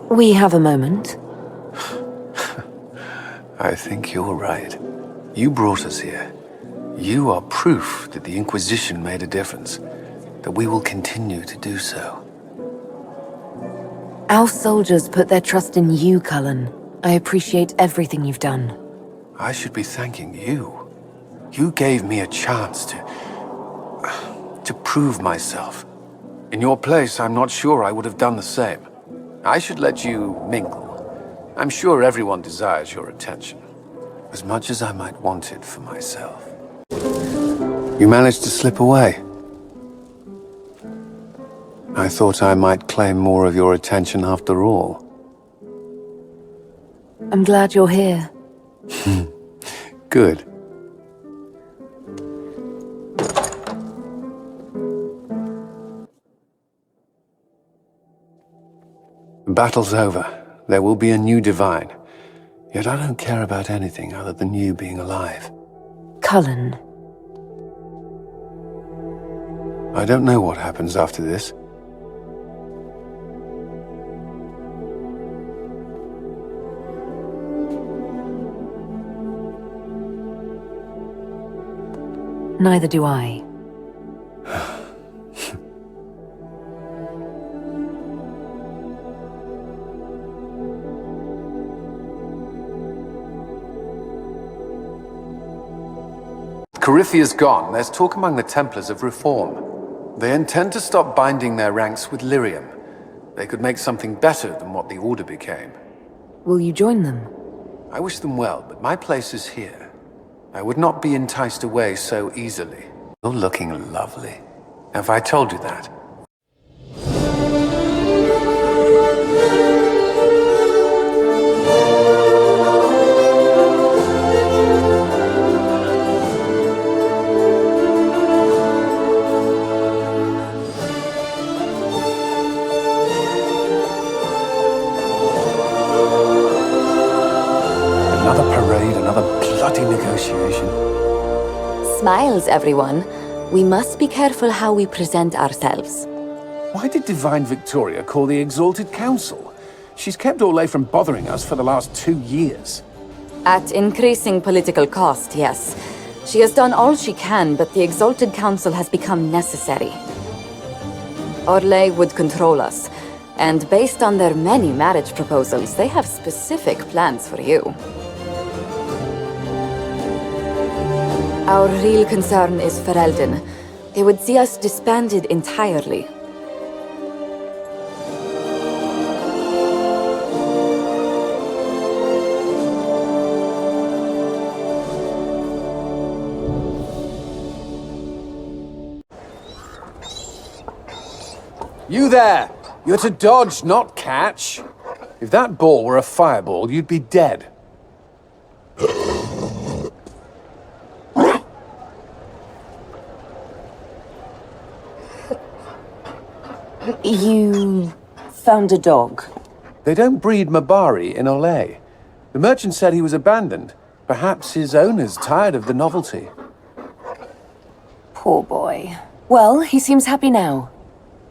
We have a moment. I think you're right. You brought us here. You are proof that the Inquisition made a difference. That we will continue to do so. Our soldiers put their trust in you, Cullen. I appreciate everything you've done. I should be thanking you. You gave me a chance to prove myself. In your place, I'm not sure I would have done the same. I should let you mingle. I'm sure everyone desires your attention, as much as I might want it for myself. You managed to slip away. I thought I might claim more of your attention after all. I'm glad you're here. Good. The battle's over. There will be a new divine. Yet I don't care about anything other than you being alive. Cullen. I don't know what happens after this. Neither do I. Coryphea's gone. There's talk among the Templars of reform. They intend to stop binding their ranks with lyrium. They could make something better than what the Order became. Will you join them? I wish them well, but my place is here. I would not be enticed away so easily. You're looking lovely. Have I told you that? Smiles, everyone. We must be careful how we present ourselves. Why did Divine Victoria call the Exalted Council? She's kept Orlais from bothering us for the last 2 years. At increasing political cost, yes. She has done all she can, but the Exalted Council has become necessary. Orlais would control us, and based on their many marriage proposals, they have specific plans for you. Our real concern is Ferelden. They would see us disbanded entirely. You there! You're to dodge, not catch. If that ball were a fireball, you'd be dead. You found a dog? They don't breed Mabari in Orlais. The merchant said he was abandoned. Perhaps his owner's tired of the novelty. Poor boy. Well, he seems happy now.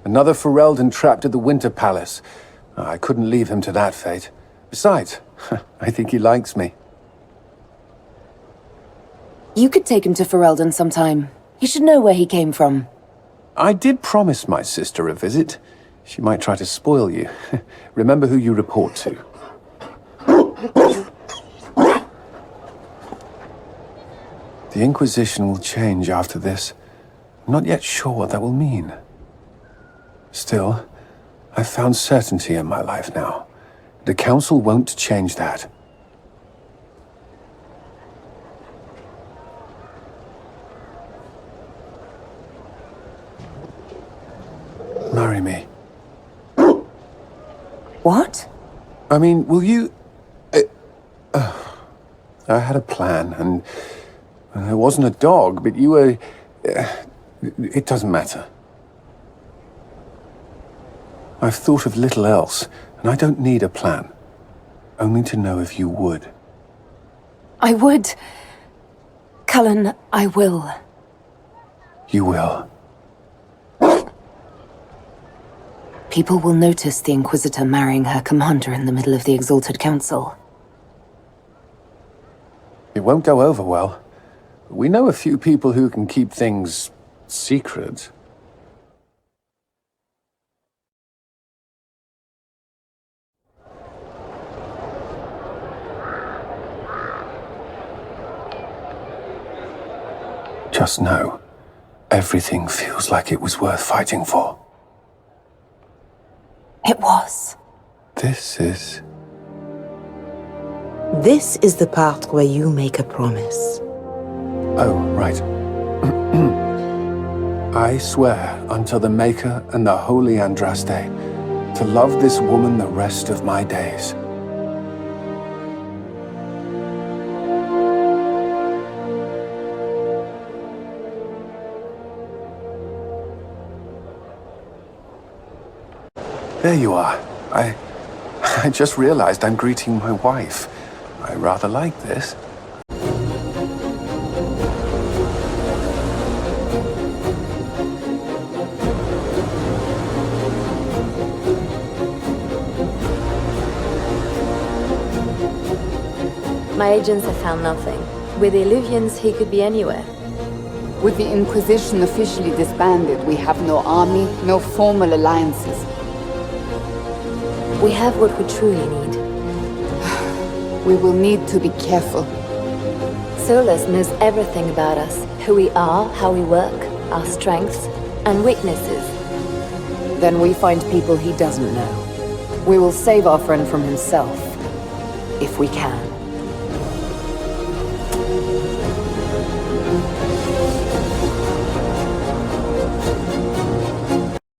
Another Ferelden trapped at the Winter Palace. I couldn't leave him to that fate. Besides, I think he likes me. You could take him to Ferelden sometime. He should know where he came from. I did promise my sister a visit. She might try to spoil you. Remember who you report to. The Inquisition will change after this. I'm not yet sure what that will mean. Still, I've found certainty in my life now. The Council won't change that. Marry me. What? I mean, will you... I had a plan, and there wasn't a dog, but you were... it doesn't matter. I've thought of little else, and I don't need a plan. Only to know if you would. I would. Cullen, I will. You will. People will notice the Inquisitor marrying her commander in the middle of the Exalted Council. It won't go over well. We know a few people who can keep things secret. Just know, everything feels like it was worth fighting for. It was. This is the part where you make a promise. Oh, right. I swear unto the Maker and the Holy Andraste to love this woman the rest of my days. There you are. I just realized I'm greeting my wife. I rather like this. My agents have found nothing. With the Illuvians, he could be anywhere. With the Inquisition officially disbanded, we have no army, no formal alliances. We have what we truly need. We will need to be careful. Solas knows everything about us. Who we are, how we work, our strengths and weaknesses. Then we find people he doesn't know. We will save our friend from himself. If we can.